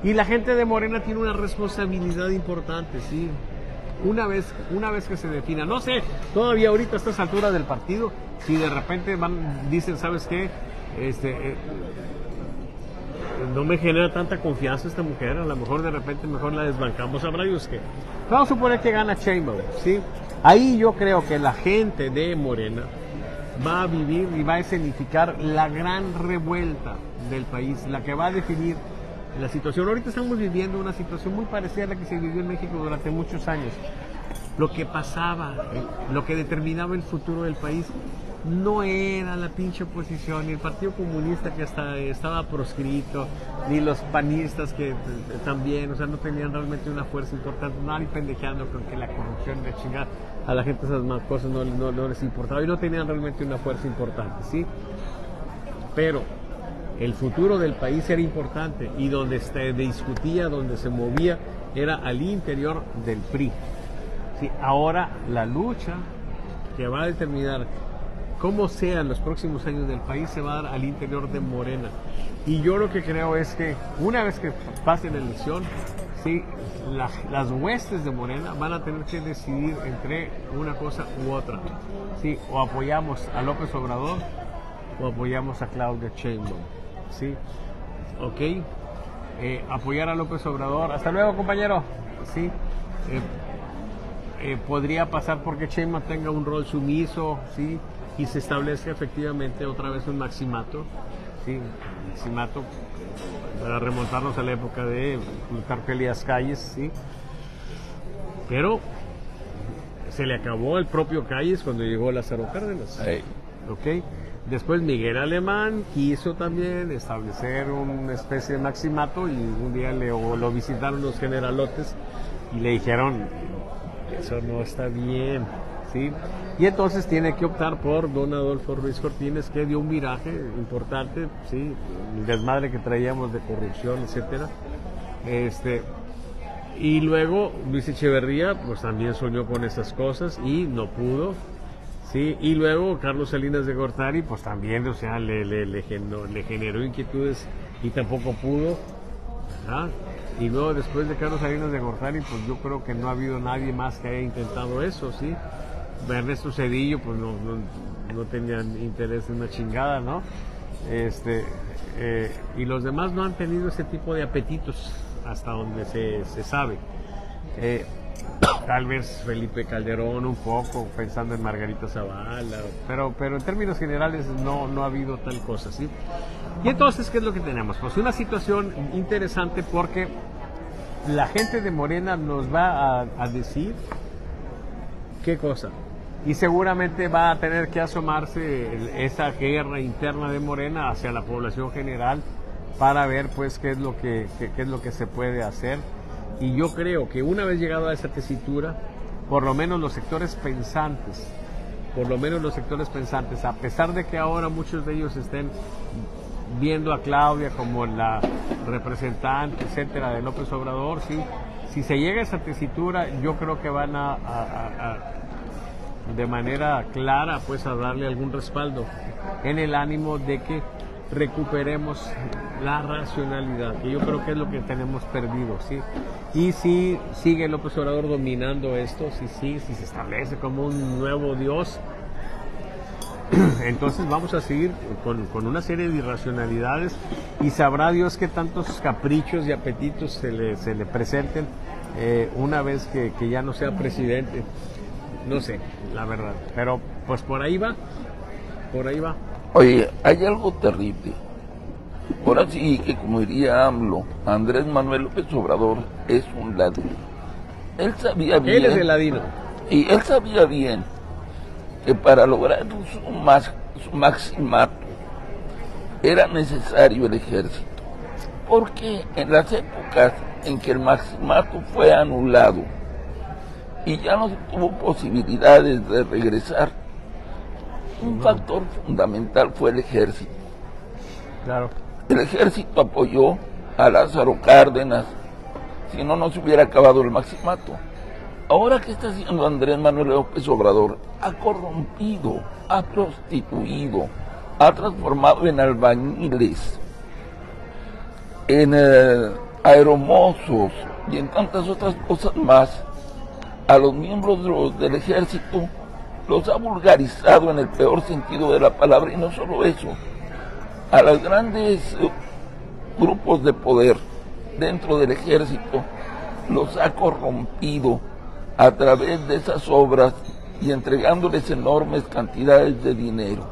Y la gente de Morena tiene una responsabilidad importante, sí. Una vez que se defina, no sé, todavía ahorita a estas alturas del partido, si de repente dicen, ¿sabes qué? No me genera tanta confianza esta mujer, a lo mejor de repente mejor la desbancamos, sabrá Dios qué. Vamos a suponer que gana Sheinbaum, ¿sí? Ahí yo creo que la gente de Morena va a vivir y va a escenificar la gran revuelta del país, la que va a definir la situación. Ahorita estamos viviendo una situación muy parecida a la que se vivió en México durante muchos años. Lo que pasaba, lo que determinaba el futuro del país, no era la pinche oposición, ni el Partido Comunista que hasta estaba proscrito, ni los panistas que también, o sea, no tenían realmente una fuerza importante, nadie pendejeando con que la corrupción de chingar a la gente esas más cosas no les importaba y no tenían realmente una fuerza importante, ¿sí? Pero el futuro del país era importante y donde se discutía, donde se movía, era al interior del PRI. ¿Sí? Ahora la lucha que va a determinar cómo sean los próximos años del país se va a dar al interior de Morena. Y yo lo que creo es que una vez que pase la elección, sí, las huestes de Morena van a tener que decidir entre una cosa u otra. Sí, o apoyamos a López Obrador o apoyamos a Claudia Sheinbaum. ¿Sí? ¿Ok? Apoyar a López Obrador. Hasta luego, compañero. ¿Sí? Podría pasar porque Sheinbaum tenga un rol sumiso, ¿sí? Y se establezca efectivamente otra vez un maximato, ¿sí? Maximato para remontarnos a la época de Plutarco Elías Calles, ¿sí? Pero se le acabó el propio Calles cuando llegó Lázaro Cárdenas. Hey. ¿Ok? Después Miguel Alemán quiso también establecer una especie de maximato y un día lo visitaron los generalotes y le dijeron, eso no está bien, ¿sí? Y entonces tiene que optar por don Adolfo Ruiz Cortines, que dio un viraje importante, ¿sí? El desmadre que traíamos de corrupción, etcétera. Y luego Luis Echeverría, pues también soñó con esas cosas y no pudo. Sí, y luego Carlos Salinas de Gortari, pues también, o sea, le generó inquietudes y tampoco pudo, ¿verdad? Y luego después de Carlos Salinas de Gortari, pues yo creo que no ha habido nadie más que haya intentado eso, ¿sí? Ernesto Zedillo, pues no tenían interés en una chingada, ¿no? Y los demás no han tenido ese tipo de apetitos hasta donde se sabe. Tal vez Felipe Calderón un poco, pensando en Margarita Zavala, pero en términos generales no ha habido tal cosa, ¿sí? Y entonces, ¿qué es lo que tenemos? Pues una situación interesante porque la gente de Morena nos va a decir qué cosa. Y seguramente va a tener que asomarse esa guerra interna de Morena hacia la población general para ver pues qué es lo que se puede hacer. Y yo creo que una vez llegado a esa tesitura, por lo menos los sectores pensantes, a pesar de que ahora muchos de ellos estén viendo a Claudia como la representante, etcétera, de López Obrador, ¿sí? Si se llega a esa tesitura, yo creo que van a de manera clara pues a darle algún respaldo en el ánimo de que recuperemos la racionalidad, que yo creo que es lo que tenemos perdido, ¿sí? Y si sigue López Obrador dominando esto, si se establece como un nuevo Dios, entonces vamos a seguir con una serie de irracionalidades y sabrá Dios qué tantos caprichos y apetitos se le presenten una vez que ya no sea presidente. No sé, la verdad, pero pues por ahí va. Oye, hay algo terrible. Ahora sí que, como diría AMLO, Andrés Manuel López Obrador es un ladino. Él sabía bien. Él es el ladino. Y él sabía bien que para lograr su maximato era necesario el ejército. Porque en las épocas en que el maximato fue anulado y ya no tuvo posibilidades de regresar, un factor fundamental fue el ejército. Claro. El ejército apoyó a Lázaro Cárdenas, si no, no se hubiera acabado el maximato. Ahora, ¿qué está haciendo Andrés Manuel López Obrador? Ha corrompido, ha prostituido, ha transformado en albañiles, en aeromozos y en tantas otras cosas más a los miembros del ejército. Los ha vulgarizado en el peor sentido de la palabra, y no solo eso, a los grandes grupos de poder dentro del ejército los ha corrompido a través de esas obras y entregándoles enormes cantidades de dinero.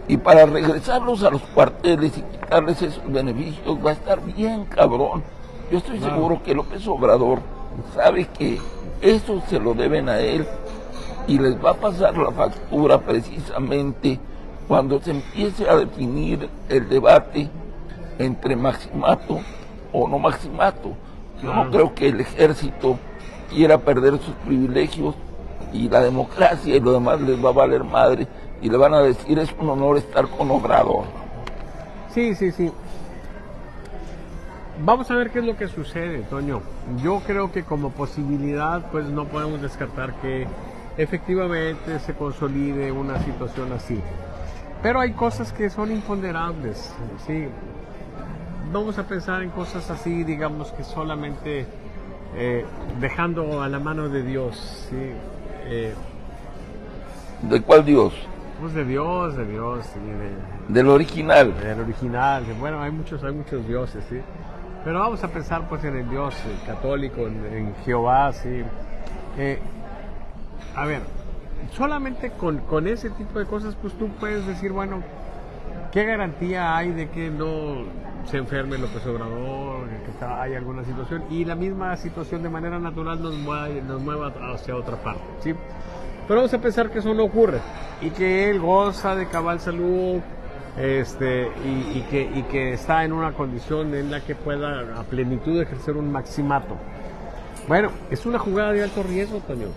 Y para regresarlos a los cuarteles y quitarles esos beneficios va a estar bien cabrón. Yo estoy seguro que López Obrador sabe que eso se lo deben a él y les va a pasar la factura precisamente cuando se empiece a definir el debate entre maximato o no maximato. Yo no creo que el ejército quiera perder sus privilegios y la democracia y lo demás les va a valer madre y le van a decir es un honor estar con Obrador. Sí. Vamos a ver qué es lo que sucede, Toño. Yo creo que como posibilidad pues no podemos descartar que efectivamente se consolide una situación así. Pero hay cosas que son imponderables, ¿sí? Vamos a pensar en cosas así, digamos que solamente dejando a la mano de Dios, ¿sí? ¿De cuál Dios? Pues de Dios, sí, del original. Del original. Bueno, hay muchos dioses, ¿sí? Pero vamos a pensar pues en el Dios católico, en Jehová, ¿sí? A ver, solamente con ese tipo de cosas pues tú puedes decir, bueno, ¿qué garantía hay de que no se enferme López Obrador, que hay alguna situación y la misma situación de manera natural nos mueva hacia otra parte, ¿sí? Pero vamos a pensar que eso no ocurre y que él goza de cabal salud, y que está en una condición en la que pueda a plenitud ejercer un maximato. Bueno, es una jugada de alto riesgo, Toño.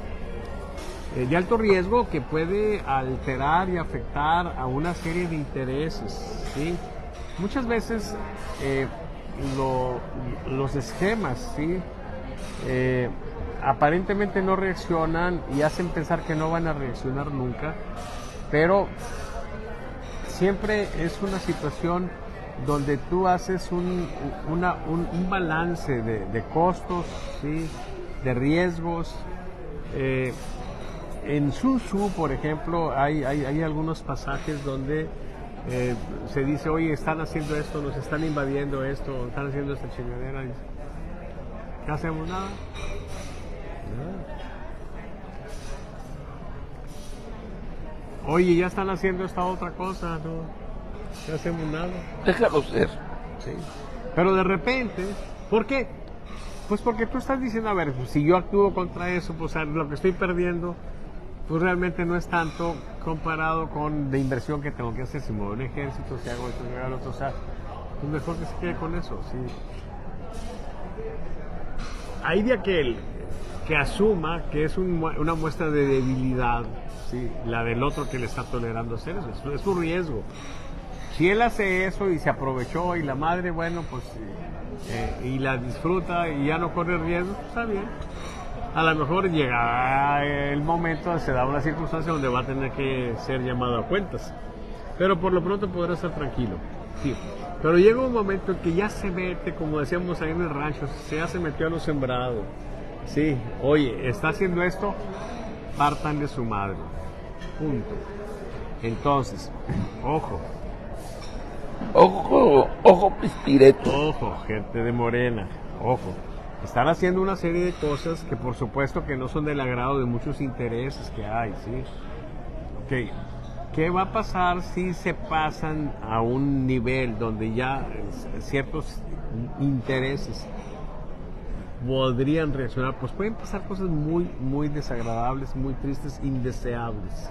De alto riesgo que puede alterar y afectar a una serie de intereses, ¿sí? Muchas veces los esquemas, ¿sí? Aparentemente no reaccionan y hacen pensar que no van a reaccionar nunca, pero siempre es una situación donde tú haces un balance de costos, ¿sí? De riesgos. En Sun Tzu, por ejemplo, hay algunos pasajes donde se dice, oye, están haciendo esto, nos están invadiendo esto, están haciendo esta chingadera. ¿Qué hacemos? Nada. Oye, ya están haciendo esta otra cosa, ¿no? No hacemos nada. Déjalo ser. Sí. Pero de repente, ¿por qué? Pues porque tú estás diciendo, a ver, pues, si yo actúo contra eso, pues lo que estoy perdiendo, pues realmente no es tanto comparado con la inversión que tengo que hacer. Si me voy a un ejército, si hago esto, si hago lo otro, o sea, pues mejor que se quede con eso, sí. Hay de aquel que asuma que es una muestra de debilidad, ¿sí? La del otro que le está tolerando hacer eso, es un riesgo. Si él hace eso y se aprovechó y la madre, bueno, pues, y la disfruta y ya no corre riesgo, pues está bien. A lo mejor llega el momento, se da una circunstancia donde va a tener que ser llamado a cuentas. Pero por lo pronto podrá estar tranquilo, sí. Pero llega un momento en que ya se mete, como decíamos ahí en el rancho, ya se metió a lo sembrado. Sí, oye, está haciendo esto, partan de su madre. Punto. Entonces, ojo. Ojo, Pispireto. Ojo, gente de Morena, ojo. Están haciendo una serie de cosas que por supuesto que no son del agrado de muchos intereses que hay, ¿sí? Ok, ¿qué va a pasar si se pasan a un nivel donde ya ciertos intereses podrían reaccionar? Pues pueden pasar cosas muy, muy desagradables, muy tristes, indeseables.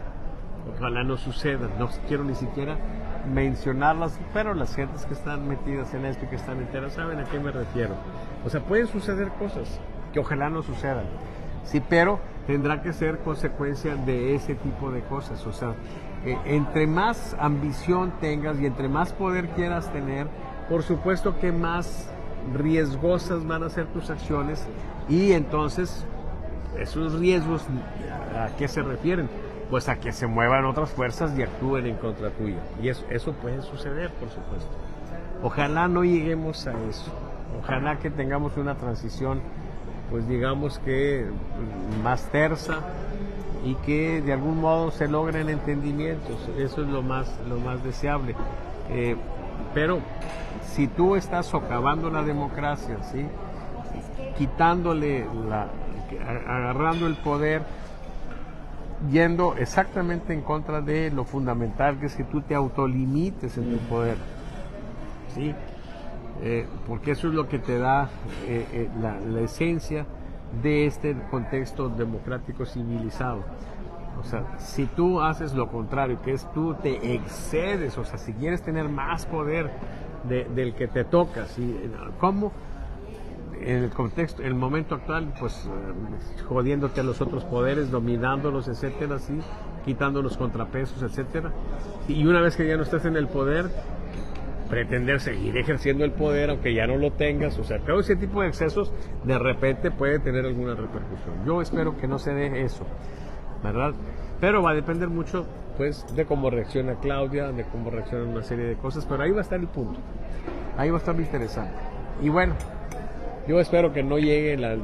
Ojalá no sucedan, no quiero ni siquiera mencionarlas, pero las gentes que están metidas en esto y que están enteras saben a qué me refiero. O sea, pueden suceder cosas que ojalá no sucedan, sí, pero tendrá que ser consecuencia de ese tipo de cosas. O sea, entre más ambición tengas y entre más poder quieras tener, por supuesto que más riesgosas van a ser tus acciones, y entonces esos riesgos, ¿a qué se refieren? Pues a que se muevan otras fuerzas y actúen en contra tuya. Y eso puede suceder, por supuesto. Ojalá no lleguemos a eso. Ojalá que tengamos una transición, pues digamos que más tersa, y que de algún modo se logren entendimientos. Eso es lo más deseable. Pero si tú estás socavando la democracia, ¿sí? Quitándole agarrando el poder, yendo exactamente en contra de lo fundamental, que es que tú te autolimites en tu poder, ¿sí? Porque eso es lo que te da la esencia de este contexto democrático civilizado. O sea, si tú haces lo contrario, que es tú te excedes, o sea, si quieres tener más poder del que te toca, ¿sí? ¿Cómo? En el contexto, en el momento actual, pues jodiéndote a los otros poderes, dominándolos, etcétera, ¿sí? Quitando los contrapesos, etcétera. Y una vez que ya no estés en el poder, pretender seguir ejerciendo el poder aunque ya no lo tengas. O sea, todo ese tipo de excesos de repente puede tener alguna repercusión. Yo espero que no se dé eso, ¿verdad? Pero va a depender mucho, pues, de cómo reacciona Claudia, de cómo reacciona una serie de cosas, pero ahí va a estar el punto, ahí va a estar lo interesante. Y bueno, yo espero que no llegue la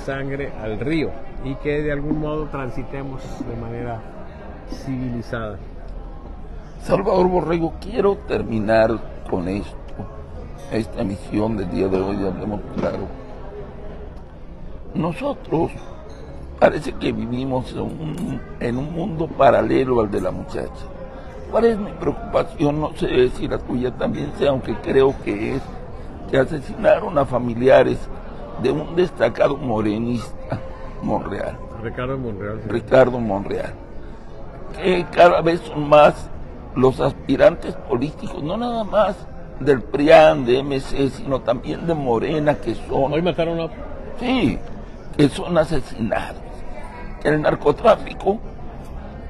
sangre al río y que de algún modo transitemos de manera civilizada. Salvador Borrego, quiero terminar con esto, esta emisión del día de hoy de Hablemos Claro. Nosotros parece que vivimos en un mundo paralelo al de la muchacha. ¿Cuál es mi preocupación? No sé si la tuya también sea, aunque creo que es que asesinaron a familiares de un destacado morenista, Monreal. Ricardo Monreal. Sí. Ricardo Monreal. Que cada vez son más los aspirantes políticos, no nada más del PRIAN, de MC, sino también de Morena, que son... Hoy mataron a... Sí, que son asesinados. El narcotráfico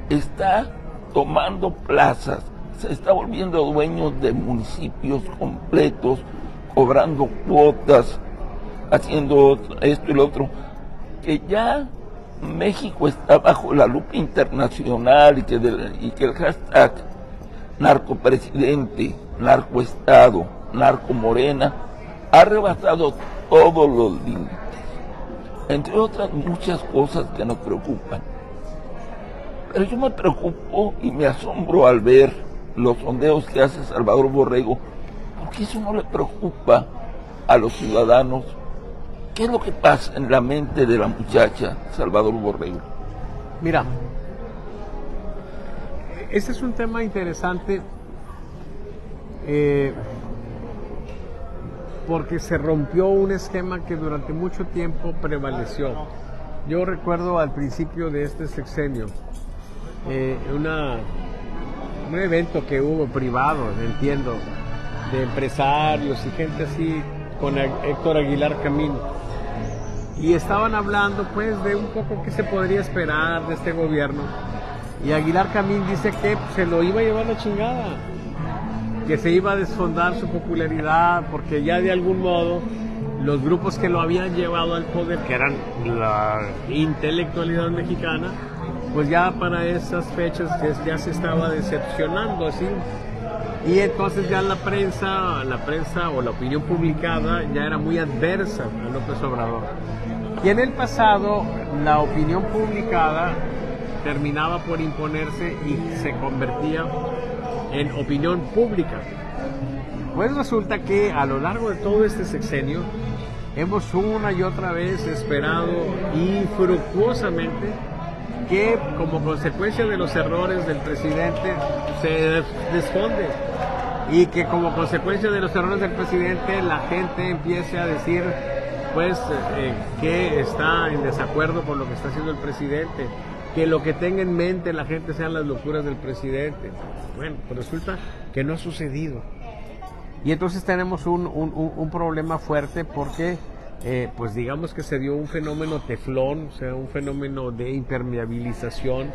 está tomando plazas, se está volviendo dueños de municipios completos, cobrando cuotas, haciendo esto y lo otro, que ya México está bajo la lupa internacional, y que el hashtag narcopresidente, narcoestado, narcomorena ha rebasado todos los límites, entre otras muchas cosas que nos preocupan. Pero yo me preocupo y me asombro al ver los sondeos que hace Salvador Borrego, porque eso no le preocupa a los ciudadanos. ¿Qué es lo que pasa en la mente de la muchacha, Salvador Borrego? Mira, ese es un tema interesante. porque se rompió un esquema que durante mucho tiempo prevaleció. Yo recuerdo al principio de este sexenio un evento que hubo privado, entiendo, de empresarios y gente así con Héctor Aguilar Camín, y estaban hablando pues de un poco qué se podría esperar de este gobierno, y Aguilar Camín dice que se lo iba a llevar la chingada, que se iba a desfondar su popularidad porque ya de algún modo los grupos que lo habían llevado al poder, que eran la intelectualidad mexicana, pues ya para esas fechas ya se estaba decepcionando, ¿sí? Y entonces ya la prensa o la opinión publicada ya era muy adversa a López Obrador. Y en el pasado la opinión publicada terminaba por imponerse y se convertía en opinión pública. Pues resulta que a lo largo de todo este sexenio hemos una y otra vez esperado infructuosamente que como consecuencia de los errores del presidente se desfonde, y que como consecuencia de los errores del presidente la gente empiece a decir pues que está en desacuerdo con lo que está haciendo el presidente, que lo que tenga en mente la gente sean las locuras del presidente. Bueno, pues resulta que no ha sucedido. Y entonces tenemos un problema fuerte porque pues digamos que se dio un fenómeno teflón, o sea, un fenómeno de impermeabilización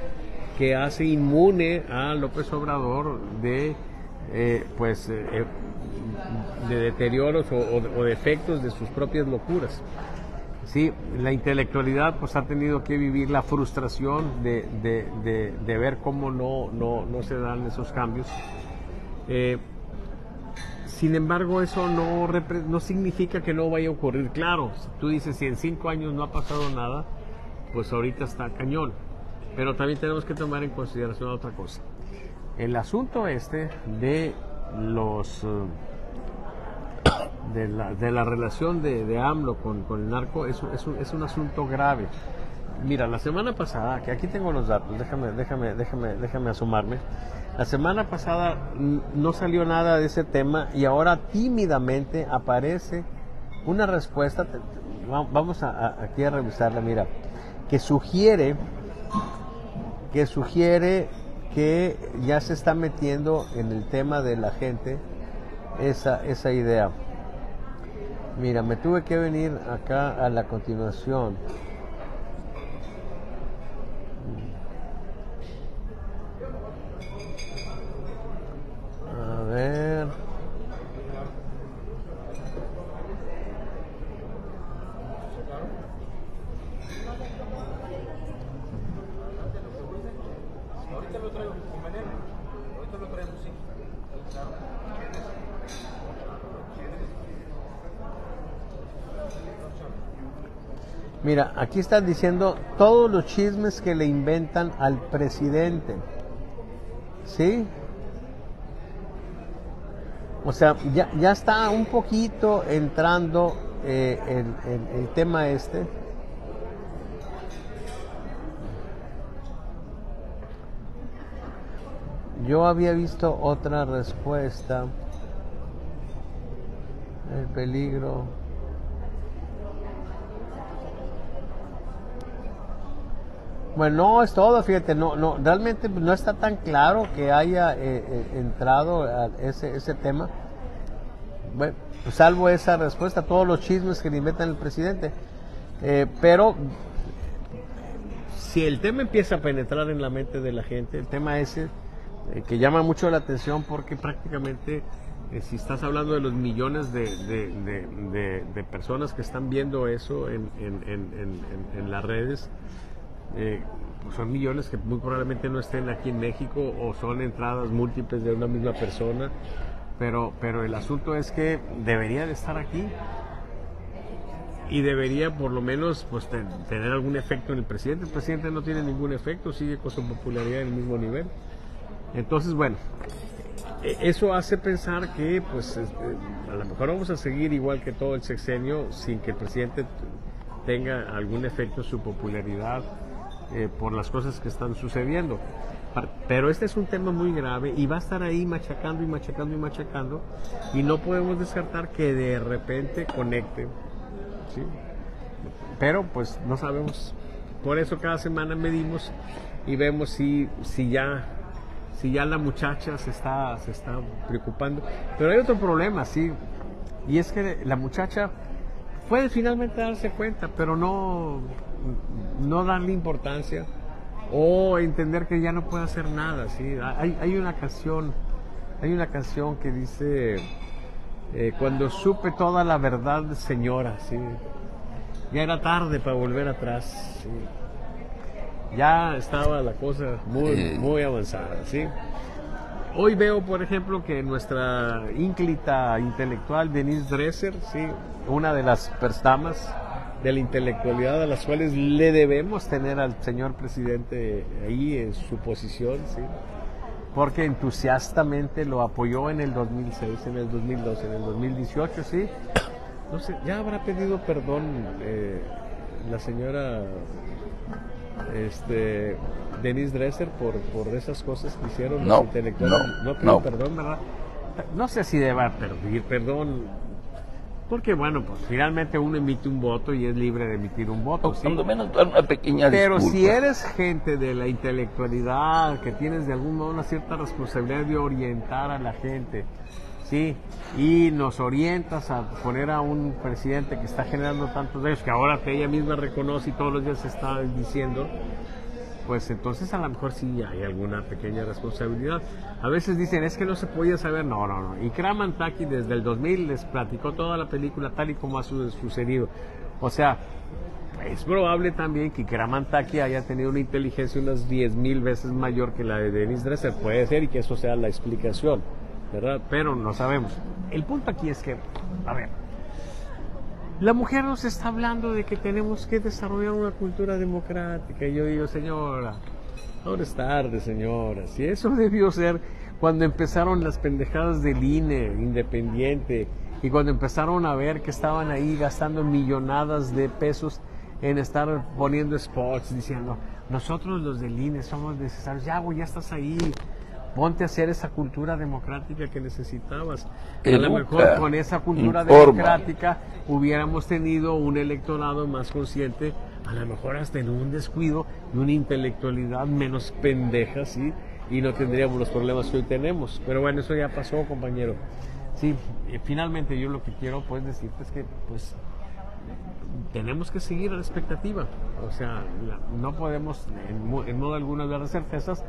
que hace inmune a López Obrador de deterioros o defectos de sus propias locuras. Sí, la intelectualidad pues ha tenido que vivir la frustración de ver cómo no se dan esos cambios. Sin embargo, eso no significa que no vaya a ocurrir. Claro, si tú dices si en 5 años no ha pasado nada, pues ahorita está cañón. Pero también tenemos que tomar en consideración otra cosa. El asunto de los de la relación de AMLO con el narco es un asunto grave. Mira, la semana pasada, que aquí tengo los datos, déjame asomarme. La semana pasada no salió nada de ese tema y ahora tímidamente aparece una respuesta. Vamos aquí a revisarla, mira, que sugiere que ya se está metiendo en el tema de la gente esa idea. Mira, me tuve que venir acá a la continuación. A ver. Mira, aquí están diciendo todos los chismes que le inventan al presidente. ¿Sí? O sea, ya está un poquito entrando el tema este. Yo había visto otra respuesta. El peligro. Bueno, no es todo, fíjate, no, realmente no está tan claro que haya entrado a ese tema. Bueno, salvo esa respuesta, todos los chismes que le inventan el presidente. Pero si el tema empieza a penetrar en la mente de la gente, el tema ese que llama mucho la atención porque prácticamente si estás hablando de los millones de personas que están viendo eso en las redes, pues son millones que muy probablemente no estén aquí en México o son entradas múltiples de una misma persona, pero el asunto es que debería de estar aquí y debería por lo menos pues tener algún efecto en el presidente. El presidente no tiene ningún efecto, sigue con su popularidad en el mismo nivel. Entonces, bueno, eso hace pensar que pues a lo mejor vamos a seguir igual que todo el sexenio sin que el presidente tenga algún efecto en su popularidad por las cosas que están sucediendo. Pero este es un tema muy grave y va a estar ahí machacando y machacando y machacando, y no podemos descartar que de repente conecte, ¿sí? Pero pues no sabemos. Por eso cada semana medimos y vemos si ya la muchacha se está preocupando. Pero hay otro problema, sí, y es que la muchacha puede finalmente darse cuenta, pero no darle importancia o entender que ya no puede hacer nada, ¿sí? Hay una canción que dice, cuando supe toda la verdad, señora, ¿sí? Ya era tarde para volver atrás, ¿sí? Ya estaba la cosa muy avanzada, ¿sí? Hoy veo, por ejemplo, que nuestra ínclita intelectual Denise Dresser, ¿sí? Una de las damas de la intelectualidad a las cuales le debemos tener al señor presidente ahí en su posición, ¿sí? Porque entusiastamente lo apoyó en el 2006, en el 2012, en el 2018, ¿sí? No sé, ya habrá pedido perdón la señora Denise Dresser por esas cosas que hicieron los intelectuales. No pidió perdón, ¿verdad? No sé si deba pedir perdón, porque bueno, pues finalmente uno emite un voto y es libre de emitir un voto, ¿sí? Cuando menos dar una pequeña disculpa. Pero si eres gente de la intelectualidad, que tienes de algún modo una cierta responsabilidad de orientar a la gente, ¿sí? Y nos orientas a poner a un presidente que está generando tantos daños, que ahora que ella misma reconoce y todos los días está diciendo, pues entonces a lo mejor sí hay alguna pequeña responsabilidad. A veces dicen, es que no se podía saber. No. Ikram Antaki desde el 2000 les platicó toda la película tal y como ha sucedido. O sea, es probable también que Ikram Antaki haya tenido una inteligencia unas 10,000 veces mayor que la de Denise Dresser. Puede ser, y que eso sea la explicación, ¿verdad? Pero no sabemos. El punto aquí es que, a ver, la mujer nos está hablando de que tenemos que desarrollar una cultura democrática. Y yo digo, señora, ahora es tarde, señora. Si eso debió ser cuando empezaron las pendejadas del INE independiente y cuando empezaron a ver que estaban ahí gastando millonadas de pesos en estar poniendo spots diciendo, nosotros los del INE somos necesarios. Ya, güey, ya estás ahí. Ponte a hacer esa cultura democrática que necesitabas. A lo mejor con esa cultura democrática hubiéramos tenido un electorado más consciente, a lo mejor hasta en un descuido y una intelectualidad menos pendeja, ¿sí? Y no tendríamos los problemas que hoy tenemos. Pero bueno, eso ya pasó, compañero. Sí, finalmente yo lo que quiero pues decirte es que pues tenemos que seguir a la expectativa. O sea, no podemos en modo alguno dar certezas.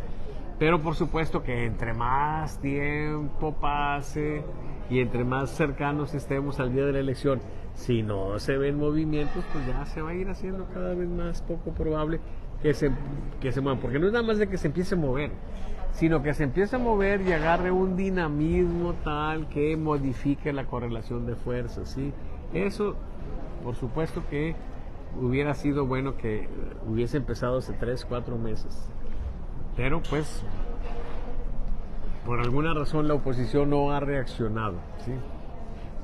Pero por supuesto que entre más tiempo pase y entre más cercanos estemos al día de la elección, si no se ven movimientos, pues ya se va a ir haciendo cada vez más poco probable que se muevan. Porque no es nada más de que se empiece a mover, sino que se empiece a mover y agarre un dinamismo tal que modifique la correlación de fuerzas, ¿sí? Eso, por supuesto que hubiera sido bueno que hubiese empezado hace 3-4 meses. Pero pues, por alguna razón la oposición no ha reaccionado, ¿sí?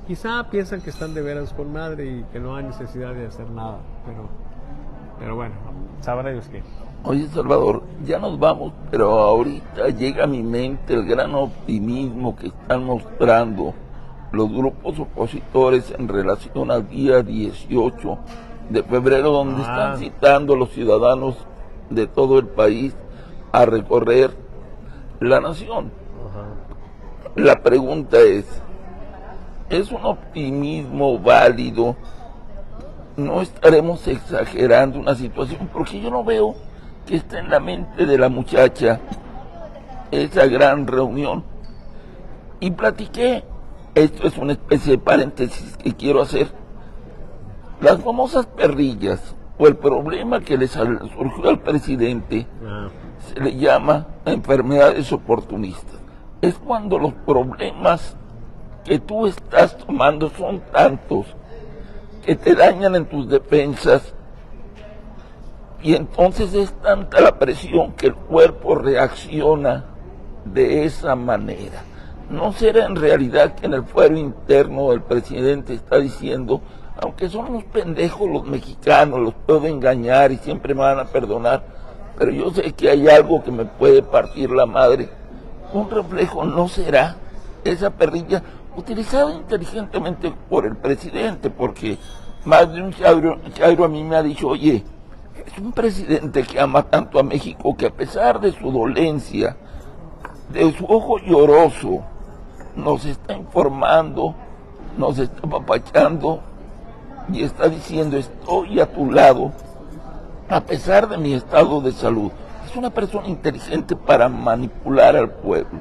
Quizá piensan que están de veras con madre y que no hay necesidad de hacer nada, pero bueno, sabrá Dios qué. Oye, Salvador, ya nos vamos, pero ahorita llega a mi mente el gran optimismo que están mostrando los grupos opositores en relación al día 18 de febrero, donde están citando a los ciudadanos de todo el país a recorrer la nación. La pregunta ¿es un optimismo válido? ¿No estaremos exagerando una situación? Porque yo no veo que esté en la mente de la muchacha esa gran reunión. Y platiqué, esto es una especie de paréntesis que quiero hacer, las famosas perrillas o el problema que le surgió al presidente se le llama enfermedades oportunistas. Es cuando los problemas que tú estás tomando son tantos que te dañan en tus defensas y entonces es tanta la presión que el cuerpo reacciona de esa manera. ¿No será en realidad que en el fuero interno el presidente está diciendo, aunque son unos pendejos los mexicanos, los puedo engañar y siempre me van a perdonar, pero yo sé que hay algo que me puede partir la madre. Un reflejo no será esa perrilla utilizada inteligentemente por el presidente, porque más de un Chairo a mí me ha dicho, oye, es un presidente que ama tanto a México que a pesar de su dolencia, de su ojo lloroso, nos está informando, nos está apapachando y está diciendo, estoy a tu lado a pesar de mi estado de salud. Es una persona inteligente para manipular al pueblo.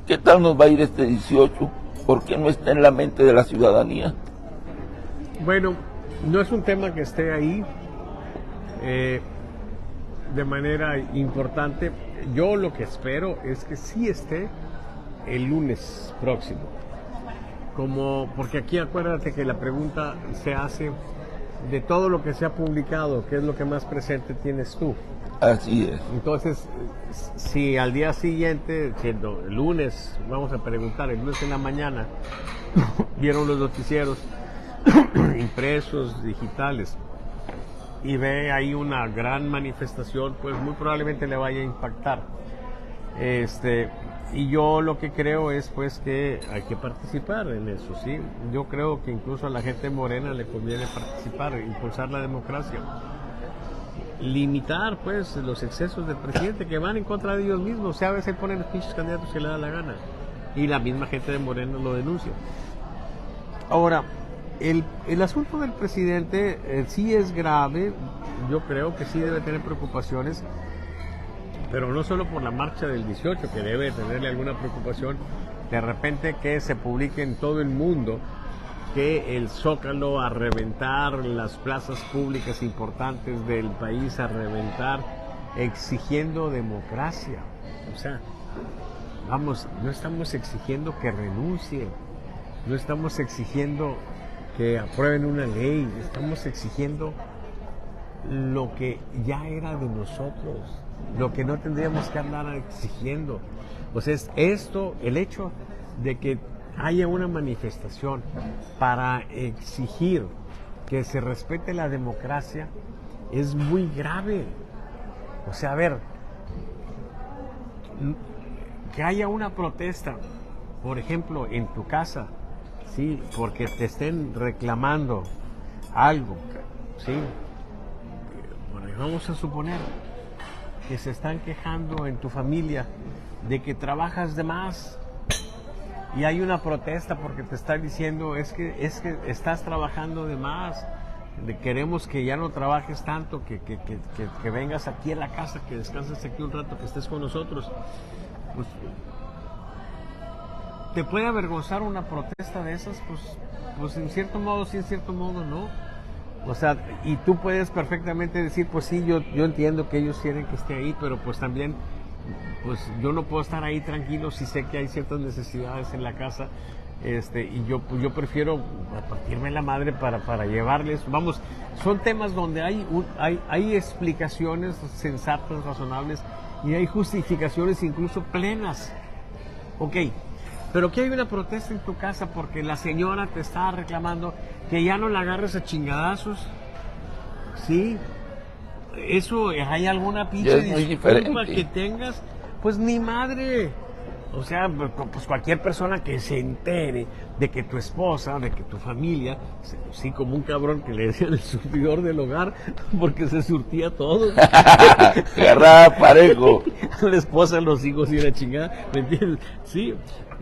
¿Qué tal nos va a ir este 18? ¿Por qué no está en la mente de la ciudadanía? Bueno, no es un tema que esté ahí de manera importante. Yo lo que espero es que sí esté el lunes próximo. Porque aquí acuérdate que la pregunta se hace de todo lo que se ha publicado, ¿qué es lo que más presente tienes tú? Así es. Entonces, si al día siguiente, siendo el lunes, vamos a preguntar, el lunes en la mañana, vieron los noticieros impresos, digitales, y ve ahí una gran manifestación, pues muy probablemente le vaya a impactar. Y yo lo que creo es pues que hay que participar en eso, ¿sí? Yo creo que incluso a la gente morena le conviene participar, impulsar la democracia, limitar pues los excesos del presidente que van en contra de ellos mismos. O sea, a veces ponen los pinches candidatos que le da la gana y la misma gente de Morena lo denuncia. Ahora, el asunto del presidente sí es grave. Yo creo que sí debe tener preocupaciones, pero no solo por la marcha del 18, que debe tenerle alguna preocupación. De repente que se publique en todo el mundo que el Zócalo a reventar, las plazas públicas importantes del país a reventar, exigiendo democracia. O sea, vamos, no estamos exigiendo que renuncien, no estamos exigiendo que aprueben una ley, estamos exigiendo lo que ya era de nosotros, lo que no tendríamos que andar exigiendo. Pues es esto, el hecho de que haya una manifestación para exigir que se respete la democracia es muy grave. O sea, a ver, que haya una protesta, por ejemplo, en tu casa, sí, porque te estén reclamando algo, sí. Bueno, vamos a suponer que se están quejando en tu familia de que trabajas de más y hay una protesta porque te están diciendo es que estás trabajando de más, queremos que ya no trabajes tanto, que vengas aquí a la casa, que descanses aquí un rato, que estés con nosotros. Pues, ¿te puede avergonzar una protesta de esas? Pues en cierto modo sí, en cierto modo no. O sea, y tú puedes perfectamente decir, pues sí, yo entiendo que ellos quieren que esté ahí, pero pues también, pues yo no puedo estar ahí tranquilo si sé que hay ciertas necesidades en la casa, y yo prefiero partirme la madre para llevarles. Vamos, son temas donde hay explicaciones sensatas, razonables, y hay justificaciones incluso plenas. Ok, pero que hay una protesta en tu casa porque la señora te está reclamando que ya no la agarres a chingadazos, ¿sí? Eso, ¿hay alguna pinche disculpa que tengas? Pues ni madre. O sea, pues cualquier persona que se entere de que tu esposa, de que tu familia, sí, como un cabrón que le decían el surtidor del hogar, porque se surtía todo. Agarraba parejo. La esposa, los hijos y la chingada, ¿me entiendes? Sí,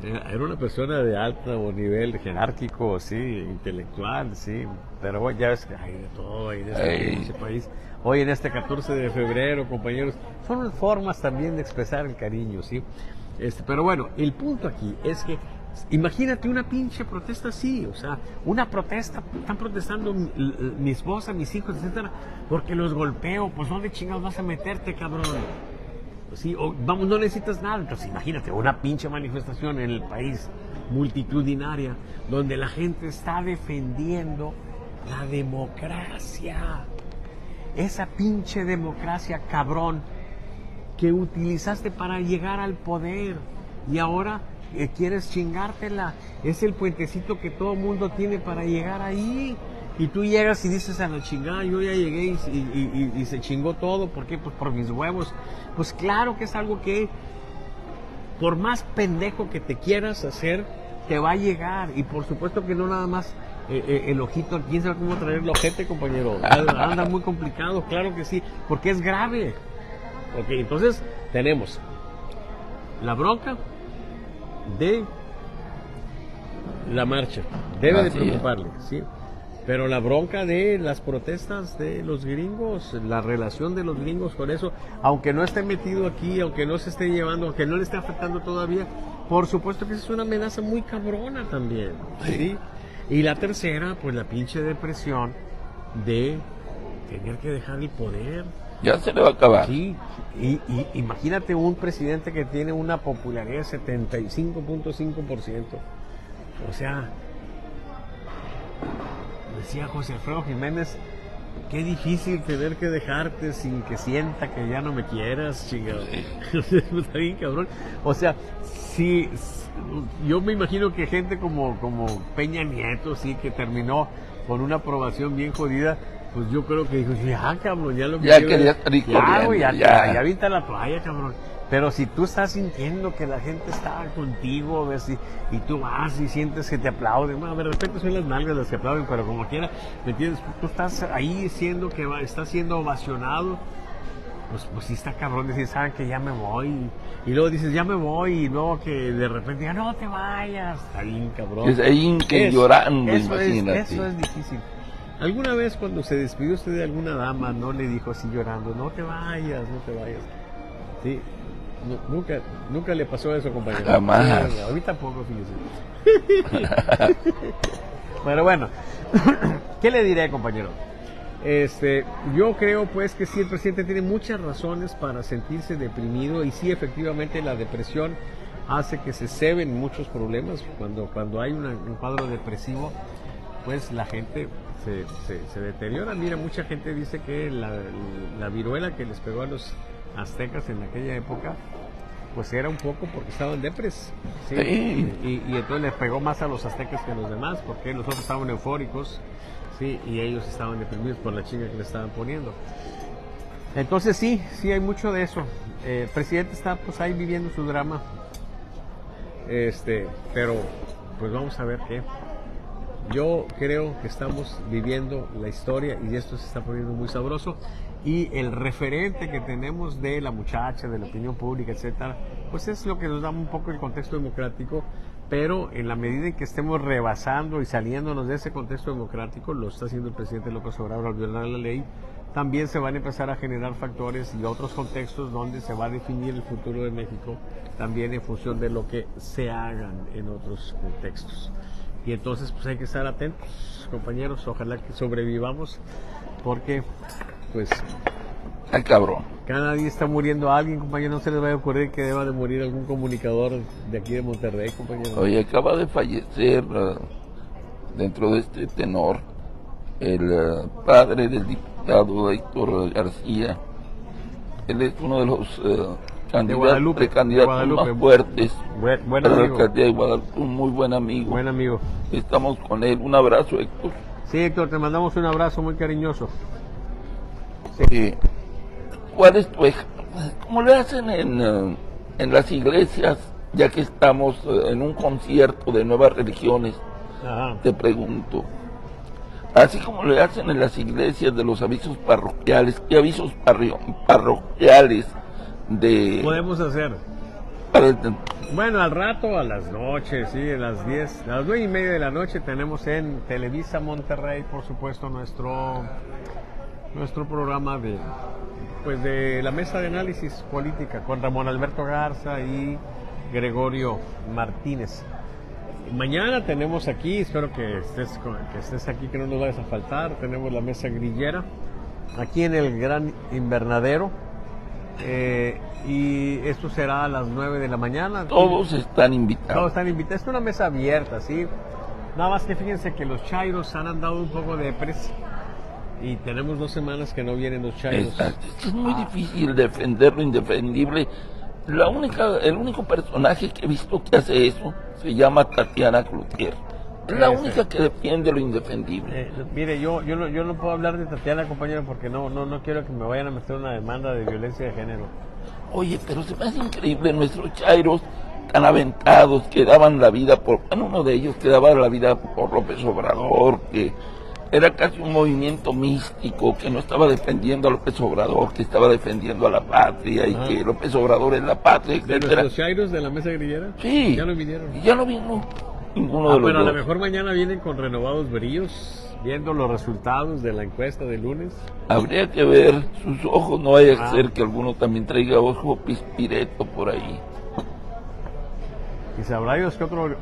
era una persona de alto nivel jerárquico, sí, intelectual, sí, pero bueno, ya ves que hay de todo ahí en este país. Hoy en este 14 de febrero, compañeros, son formas también de expresar el cariño, sí. Pero bueno, el punto aquí es que imagínate una pinche protesta así, o sea, una protesta, están protestando mi esposa, mis hijos, etcétera, porque los golpeo. Pues ¿dónde chingados vas a meterte, cabrón? Pues sí, vamos, no necesitas nada. Entonces imagínate una pinche manifestación en el país multitudinaria donde la gente está defendiendo la democracia, esa pinche democracia, cabrón, que utilizaste para llegar al poder y ahora quieres chingártela. Es el puentecito que todo mundo tiene para llegar ahí. Y tú llegas y dices a la chingada, yo ya llegué y se chingó todo. ¿Por qué? Pues por mis huevos. Pues claro que es algo que, por más pendejo que te quieras hacer, te va a llegar. Y por supuesto que no nada más el ojito, quién sabe cómo traer el ojete, compañero. Anda muy complicado, claro que sí, porque es grave. Ok, entonces tenemos la bronca de la marcha. Debe de preocuparle, sí. Pero la bronca de las protestas de los gringos, la relación de los gringos con eso, aunque no esté metido aquí, aunque no se esté llevando, aunque no le esté afectando todavía, por supuesto que es una amenaza muy cabrona también, ¿sí? Y la tercera, pues la pinche depresión de tener que dejar el poder. Ya se le va a acabar. Sí, y imagínate un presidente que tiene una popularidad de 75.5%. O sea, decía José Alfredo Jiménez, qué difícil tener que dejarte sin que sienta que ya no me quieras, chingado. Está bien, cabrón. O sea, sí, yo me imagino que gente como Peña Nieto, sí, que terminó con una aprobación bien jodida, pues yo creo que dijo, ya, cabrón, ya lo que ya quiero, quería salir corriendo, ya avienta la toalla, cabrón. Pero si tú estás sintiendo que la gente está contigo, ves, y tú vas y sientes que te aplauden, bueno, de repente son las nalgas las que aplauden, pero como quiera, ¿me entiendes? Tú estás ahí siendo que estás siendo ovacionado, pues sí está cabrón decir, saben que ya me voy, y luego dices, ya me voy, y luego que de repente digan, no te vayas, está bien cabrón. Es ahí que llorando, imagínate. Eso es difícil. ¿Alguna vez cuando se despidió usted de alguna dama no le dijo así llorando, no te vayas, no te vayas? Sí. No, nunca le pasó eso, compañero. Jamás. Sí, a mí tampoco, fíjese. Pero bueno, ¿qué le diré, compañero? Yo creo pues que sí, el presidente tiene muchas razones para sentirse deprimido, y sí, efectivamente la depresión hace que se ceben muchos problemas. Cuando hay un cuadro depresivo, pues la gente se deteriora. Mira, mucha gente dice que la viruela que les pegó a los aztecas en aquella época, pues era un poco porque estaban depres, ¿sí? Y entonces les pegó más a los aztecas que a los demás, porque los otros estaban eufóricos, ¿sí? Y ellos estaban deprimidos por la chinga que le estaban poniendo. Entonces sí hay mucho de eso. El presidente está pues ahí viviendo su drama, pero pues vamos a ver qué. Yo creo que estamos viviendo la historia y esto se está poniendo muy sabroso. Y el referente que tenemos de la muchacha, de la opinión pública, etcétera, pues es lo que nos da un poco el contexto democrático, pero en la medida en que estemos rebasando y saliéndonos de ese contexto democrático, lo está haciendo el presidente López Obrador al violar la ley, también se van a empezar a generar factores y otros contextos donde se va a definir el futuro de México, también en función de lo que se hagan en otros contextos. Y entonces pues hay que estar atentos, compañeros, ojalá que sobrevivamos, porque pues ay, cabrón, cada día está muriendo alguien, compañero. No se les vaya a ocurrir que deba de morir algún comunicador de aquí de Monterrey, compañero. Oye, acaba de fallecer dentro de este tenor el padre del diputado Héctor García. Él es uno de los candidatos más fuertes buen para la amigo. alcaldía de Guadalupe, un muy buen amigo. Buen amigo. Estamos con él. Un abrazo, Héctor. Sí, Héctor, te mandamos un abrazo muy cariñoso. Sí. ¿Cuál es tu ¿Cómo le hacen en las iglesias, ya que estamos en un concierto de nuevas religiones? Ajá. Te pregunto, así como le hacen en las iglesias de los avisos parroquiales, ¿qué avisos parroquiales podemos hacer? Bueno, al rato, a las noches, sí, a las 10, a las 9:30 de la noche tenemos en Televisa Monterrey, por supuesto, nuestro programa de la mesa de análisis política con Ramón Alberto Garza y Gregorio Martínez. Mañana tenemos aquí, espero que estés aquí, que no nos vayas a faltar, tenemos la mesa grillera aquí en el Gran Invernadero, y esto será a las 9 de la mañana. Todos están invitados. Todos están invitados, es una mesa abierta, ¿sí? Nada más que fíjense que los chairos han andado un poco de presa. Y tenemos 2 semanas que no vienen los chairos. Exacto. Es muy difícil defender lo indefendible. El único personaje que he visto que hace eso se llama Tatiana Cloutier. Es la única que defiende lo indefendible. Mire, yo no puedo hablar de Tatiana, compañero, porque no quiero que me vayan a meter una demanda de violencia de género. Oye, pero se me hace increíble nuestros chairos tan aventados que daban la vida por... Bueno, uno de ellos que daba la vida por López Obrador, que era casi un movimiento místico, que no estaba defendiendo a López Obrador, que estaba defendiendo a la patria y que López Obrador es la patria, ¿De etcétera. los chairos de la mesa grillera? Sí. Ya no vinieron. Y ya no vino ninguno de los Pero a dos. lo mejor mañana vienen con renovados brillos, viendo los resultados de la encuesta de lunes. Habría que ver sus ojos, no vaya a ser que alguno también traiga ojo pispireto por ahí. Y sabrá Dios que otro...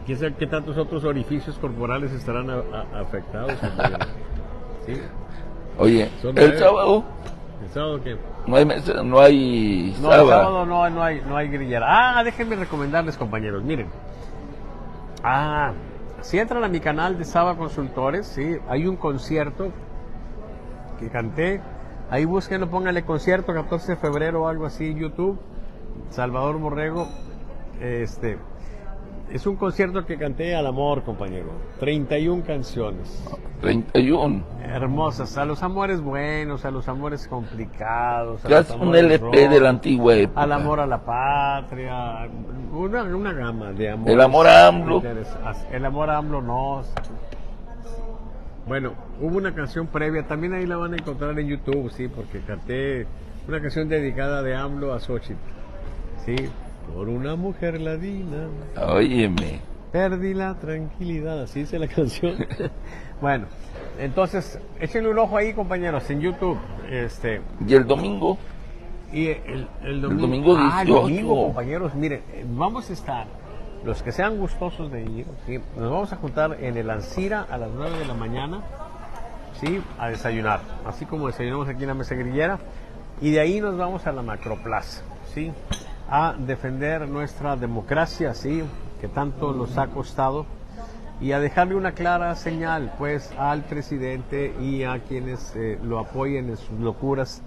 quién sabe qué tantos otros orificios corporales estarán afectados. ¿Sí? Oye, Son el nueve. sábado ¿El sábado qué? no hay mesa, no hay No, el sábado. sábado no hay grillera. Déjenme recomendarles, compañeros, miren. Si entran a mi canal de Saba Consultores, sí, hay un concierto que canté. Ahí búsquenlo, pónganle concierto 14 de febrero o algo así en YouTube. Salvador Borrego. Es un concierto que canté al amor, compañero. 31 canciones. 31. Hermosas, a los amores buenos, a los amores complicados. A Ya los es un amores LP de la rotos, antigua época. al amor a la patria, una gama de amor. El amor a AMLO. El amor a AMLO no. Bueno, hubo una canción previa, también ahí la van a encontrar en YouTube, sí, porque canté una canción dedicada de AMLO a Xochitl. Sí, por una mujer ladina. Óyeme. Perdí la tranquilidad, así dice la canción. Bueno, entonces, échenle un ojo ahí, compañeros, en YouTube. ¿Y el domingo? Y el domingo 18. El domingo, compañeros, miren, vamos a estar, los que sean gustosos de ir, ¿sí? Nos vamos a juntar en el Ancira a las 9 de la mañana, ¿sí? A desayunar, así como desayunamos aquí en la mesa grillera, y de ahí nos vamos a la Macroplaza, ¿sí? A defender nuestra democracia, ¿sí? Que tanto nos ha costado, y a dejarle una clara señal, pues, al presidente y a quienes lo apoyen en sus locuras,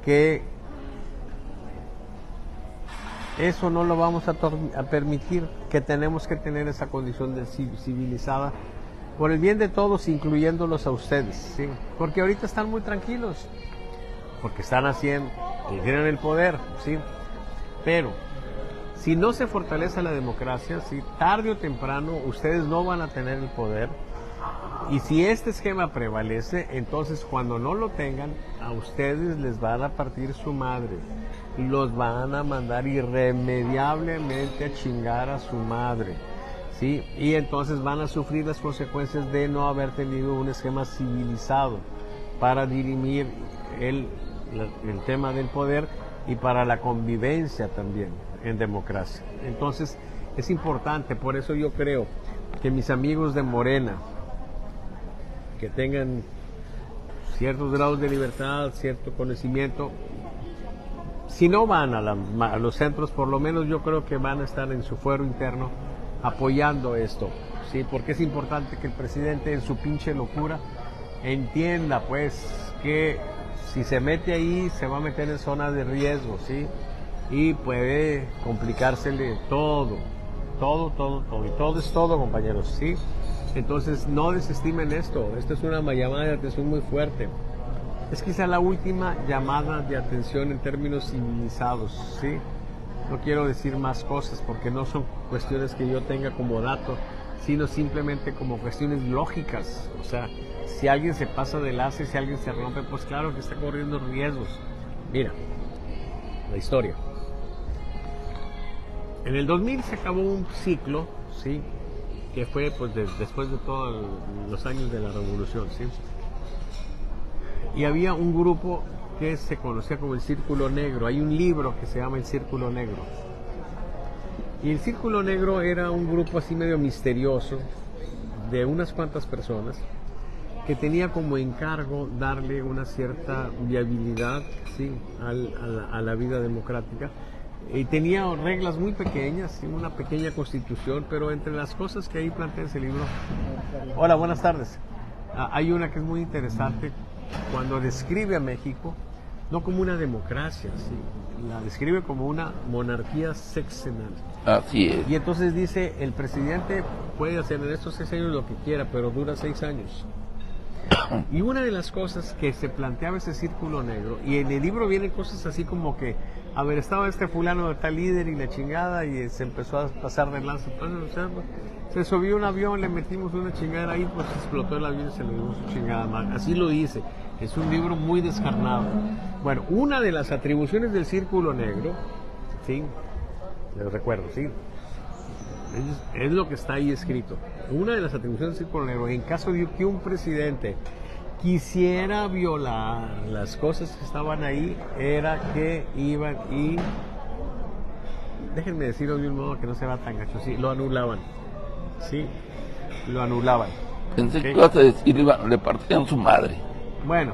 que eso no lo vamos a permitir, que tenemos que tener esa condición de civilizada por el bien de todos, incluyéndolos a ustedes, ¿sí? Porque ahorita están muy tranquilos, porque están haciendo, que tienen el poder, ¿sí? Pero si no se fortalece la democracia, ¿sí? Tarde o temprano ustedes no van a tener el poder. Y si este esquema prevalece, entonces cuando no lo tengan, a ustedes les van a partir su madre. Los van a mandar irremediablemente a chingar a su madre, ¿sí? Y entonces van a sufrir las consecuencias de no haber tenido un esquema civilizado para dirimir el tema del poder y para la convivencia también en democracia. Entonces es importante, por eso yo creo que mis amigos de Morena, que tengan ciertos grados de libertad, cierto conocimiento, si no van a los centros, por lo menos yo creo que van a estar en su fuero interno apoyando esto, ¿sí? Porque es importante que el presidente en su pinche locura entienda, pues, que si se mete ahí se va a meter en zona de riesgo, ¿sí? Y puede complicársele todo, y todo es todo, compañeros, ¿sí? Entonces no desestimen esto es una llamada de atención muy fuerte. Es quizá la última llamada de atención en términos civilizados, ¿sí? No quiero decir más cosas porque no son cuestiones que yo tenga como dato, sino simplemente como cuestiones lógicas. O sea, si alguien se pasa de enlace, si alguien se rompe, pues claro que está corriendo riesgos. Mira, la historia. En el 2000 se acabó un ciclo, ¿sí? Que fue pues después de todos los años de la revolución, ¿sí? Y había un grupo que se conocía como el Círculo Negro. Hay un libro que se llama El Círculo Negro. Y el Círculo Negro era un grupo así medio misterioso de unas cuantas personas que tenía como encargo darle una cierta viabilidad, ¿sí? a la vida democrática. Y tenía reglas muy pequeñas, ¿sí? Una pequeña constitución, pero entre las cosas que ahí plantea ese libro... Hola, buenas tardes. Hay una que es muy interesante cuando describe a México, no como una democracia, ¿sí? La describe como una monarquía sexenal. Así es. Y entonces dice, el presidente puede hacer en estos 6 años lo que quiera, pero dura 6 años. Y una de las cosas que se planteaba ese círculo negro, y en el libro vienen cosas así como que, a ver, estaba este fulano de tal líder y la chingada, y se empezó a pasar de lanza, pues, o sea, se subió un avión, le metimos una chingada ahí, pues explotó el avión y se le dio su chingada más. Así lo dice. Es un libro muy descarnado. Bueno, una de las atribuciones del círculo negro, sí, les recuerdo, sí, es lo que está ahí escrito. Una de las atribuciones del círculo negro, en caso de que un presidente quisiera violar las cosas que estaban ahí, era que iban y, déjenme decirlo de un modo que no se va tan gacho, sí, lo anulaban. Sí, lo anulaban. Pensé que ibas a decir, le partían su madre. Bueno,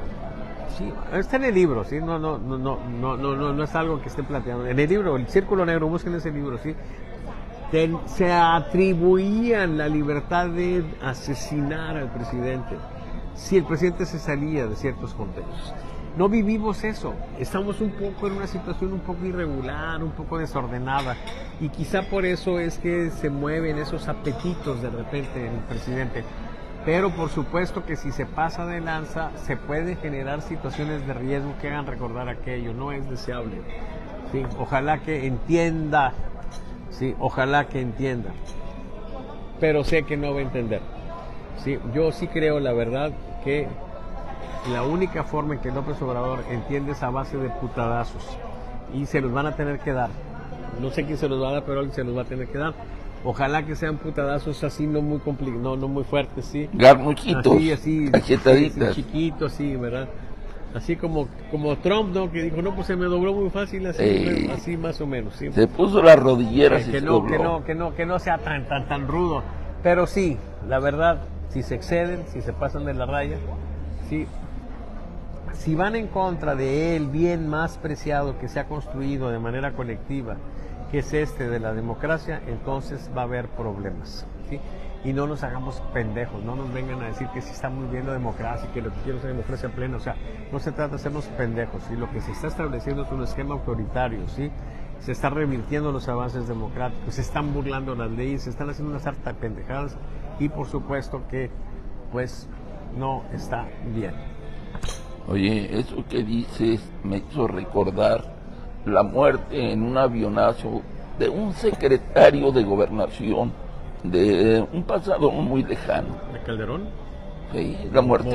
sí, está en el libro, sí, no es algo que esté planteando. En el libro, el Círculo Negro, busquen ese libro, sí. Se atribuían la libertad de asesinar al presidente si el presidente se salía de ciertos contextos. No vivimos eso, estamos un poco en una situación un poco irregular, un poco desordenada, y quizá por eso es que se mueven esos apetitos de repente en el presidente. Pero por supuesto que si se pasa de lanza, se puede generar situaciones de riesgo que hagan recordar aquello, no es deseable. Sí, ojalá que entienda, sí, ojalá que entienda, pero sé que no va a entender. Sí, yo sí creo, la verdad, que la única forma en que López Obrador entiende es a base de putadazos, y se los van a tener que dar. No sé quién se los va a dar, pero alguien se los va a tener que dar. Ojalá que sean putadazos así, no muy no muy fuertes, sí. Garnuchitos, así, cachetaditas. Chiquitos, sí, ¿verdad? Así como Trump, ¿no? Que dijo, no, pues se me dobló muy fácil, así, así más o menos, sí. Se puso las rodilleras y que se no, dobló. que no sea tan rudo. Pero sí, la verdad, si se exceden, si se pasan de la raya, sí. Si van en contra del bien más preciado que se ha construido de manera colectiva, que es este de la democracia, entonces va a haber problemas, ¿sí? Y no nos hagamos pendejos, no nos vengan a decir que sí está muy bien la democracia, que lo que quiero es democracia plena, o sea, no se trata de hacernos pendejos, ¿sí? Lo que se está estableciendo es un esquema autoritario, ¿sí? Se están revirtiendo los avances democráticos, se están burlando las leyes, se están haciendo una sarta de pendejadas, y por supuesto que, pues, no está bien. Oye, eso que dices me hizo recordar la muerte en un avionazo de un secretario de gobernación de un pasado muy lejano. ¿De Calderón? Sí, la muerte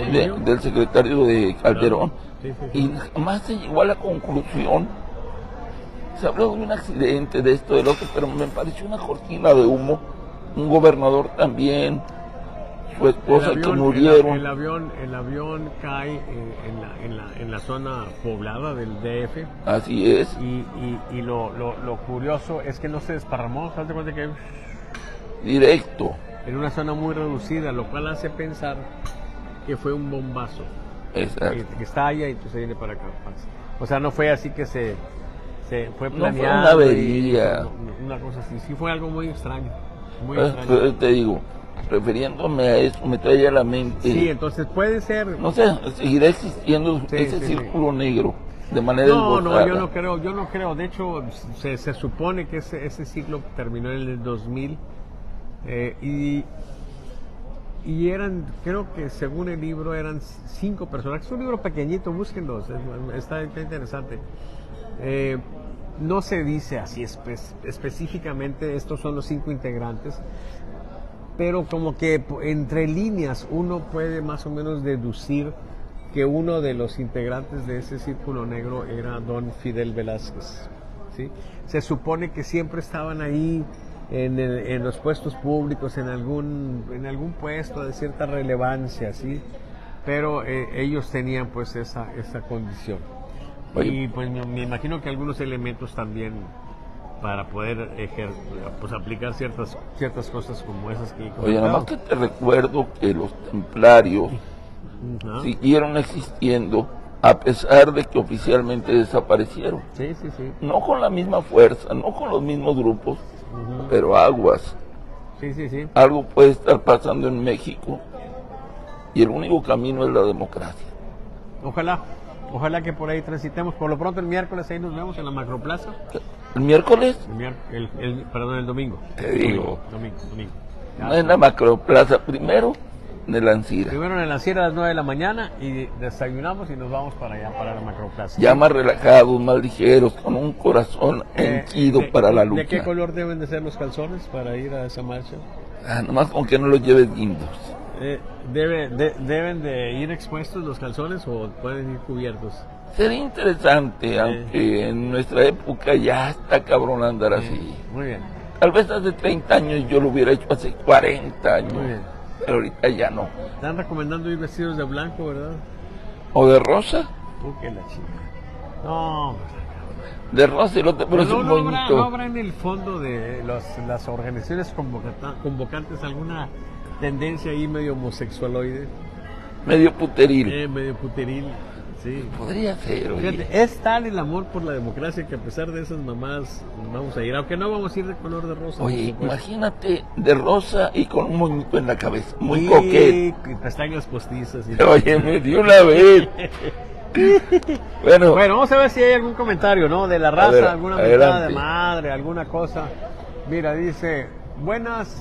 del secretario de Calderón. Sí. Y jamás se llegó a la conclusión. Se habló de un accidente, de esto, del otro, pero me pareció una cortina de humo. Un gobernador también, su esposa que murieron. El avión cae en la zona poblada del DF. Así es. Y lo curioso es que no se desparramó, ¿sabes de cuenta que? Directo. En una zona muy reducida, lo cual hace pensar que fue un bombazo. Exacto. Que está allá y se viene para acá. O sea, no fue así que se fue planeado. No fue una avería. Una cosa así. Sí fue algo muy extraño. Muy extraño. Pero te digo, refiriéndome a eso, me trae a la mente. Sí, entonces puede ser. No sé, seguirá existiendo ese círculo negro de manera No, esbozada. yo no creo. De hecho, se supone que ese ciclo terminó en el 2000 y eran, creo que según el libro, eran 5 personajes. Es un libro pequeñito, búsquenlos, está interesante. No se dice así específicamente, estos son los 5 integrantes, pero como que entre líneas uno puede más o menos deducir que uno de los integrantes de ese círculo negro era don Fidel Velázquez, ¿sí? Se supone que siempre estaban ahí en los puestos públicos, en algún puesto de cierta relevancia, ¿sí? Pero ellos tenían pues esa condición. Oye. Y pues me imagino que algunos elementos también para poder pues aplicar ciertas cosas como esas que comentaba. Oye, nada más que te recuerdo que los templarios siguieron existiendo a pesar de que oficialmente desaparecieron. Sí. No con la misma fuerza, no con los mismos grupos, pero aguas. Sí. Algo puede estar pasando en México y el único camino es la democracia. Ojalá Ojalá que por ahí transitemos. Por lo pronto el miércoles ahí nos vemos en la Macroplaza. ¿El miércoles? Perdón, el domingo. Te digo. Domingo. No en la Macroplaza, primero en el Ancira. Primero en el Ancira a las 9 de la mañana y desayunamos y nos vamos para allá, para la Macroplaza. Ya más relajados, más ligeros, con un corazón henchido para la lucha. ¿De qué color deben de ser los calzones para ir a esa marcha? Nomás con que no los lleves guindos. ¿Deben de ir expuestos los calzones o pueden ir cubiertos? Sería interesante, aunque en nuestra época ya está cabrón andar así. Muy bien. Tal vez hace 30 años yo lo hubiera hecho hace 40 años. Muy bien. Pero ahorita ya no. Están recomendando ir vestidos de blanco, ¿verdad? ¿O de rosa? Qué la chica. No. De rosa y lo te parece un bonito. ¿No habrá en el fondo de las organizaciones convocantes alguna tendencia ahí medio homosexualoide? Medio puteril. Medio puteril, sí. Podría ser, oye. Fíjate, es tal el amor por la democracia que a pesar de esas mamás vamos a ir, aunque no vamos a ir de color de rosa. Oye, imagínate de rosa y con un moñito en la cabeza, muy coquete. Y pestañas postizas. Oye, me dio una vez. Bueno, vamos a ver si hay algún comentario, ¿no? De la raza, ver, alguna mentada de madre, alguna cosa. Mira, dice, buenas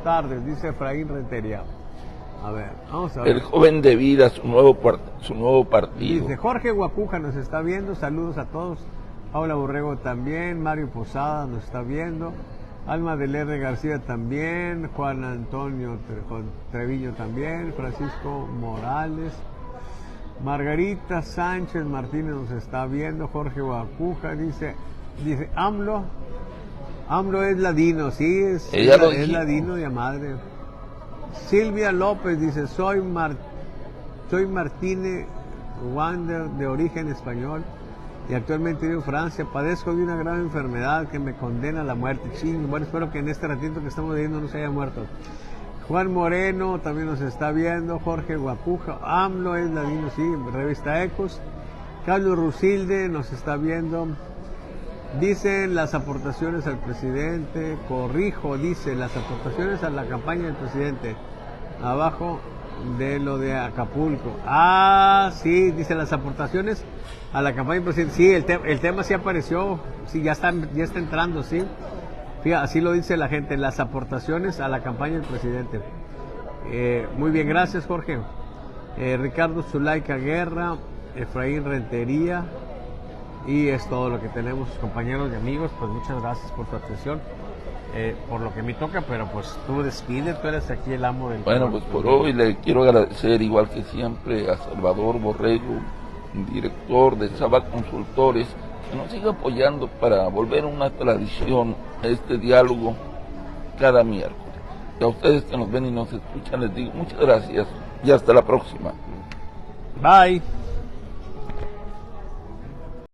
tardes, dice Efraín Rentería. A ver, vamos a ver. El joven de vida, su nuevo partido. Dice, Jorge Guacuja nos está viendo, saludos a todos. Paula Borrego también, Mario Posada nos está viendo. Alma del R. García también, Juan Antonio Treviño también, Francisco Morales. Margarita Sánchez Martínez nos está viendo, Jorge Guacuja dice AMLO es ladino, sí, es ladino de madre. Silvia López dice, soy Martínez Wander de origen español y actualmente vivo en Francia, padezco de una grave enfermedad que me condena a la muerte. Ching, bueno, espero que en este ratito que estamos viendo no se haya muerto. Juan Moreno también nos está viendo, Jorge Guacuja, AMLO es ladino, sí, revista Ecos. Carlos Rusilde nos está viendo. Dicen las aportaciones al presidente, corrijo, dice las aportaciones a la campaña del presidente, abajo de lo de Acapulco. Sí, dice las aportaciones a la campaña del presidente. Sí, el tema sí apareció, sí, ya está entrando, sí. Fíjate, así lo dice la gente, las aportaciones a la campaña del presidente. Muy bien, gracias Jorge. Ricardo Zulaika Guerra, Efraín Rentería, y es todo lo que tenemos, compañeros y amigos. Pues muchas gracias por tu atención, por lo que me toca, pero pues tú despide, tú eres aquí el amo del... Bueno, pues por hoy le quiero agradecer, igual que siempre, a Salvador Borrego, director de Saba Consultores, que nos siga apoyando para volver a una tradición este diálogo cada miércoles. Y a ustedes que nos ven y nos escuchan les digo muchas gracias y hasta la próxima. Bye.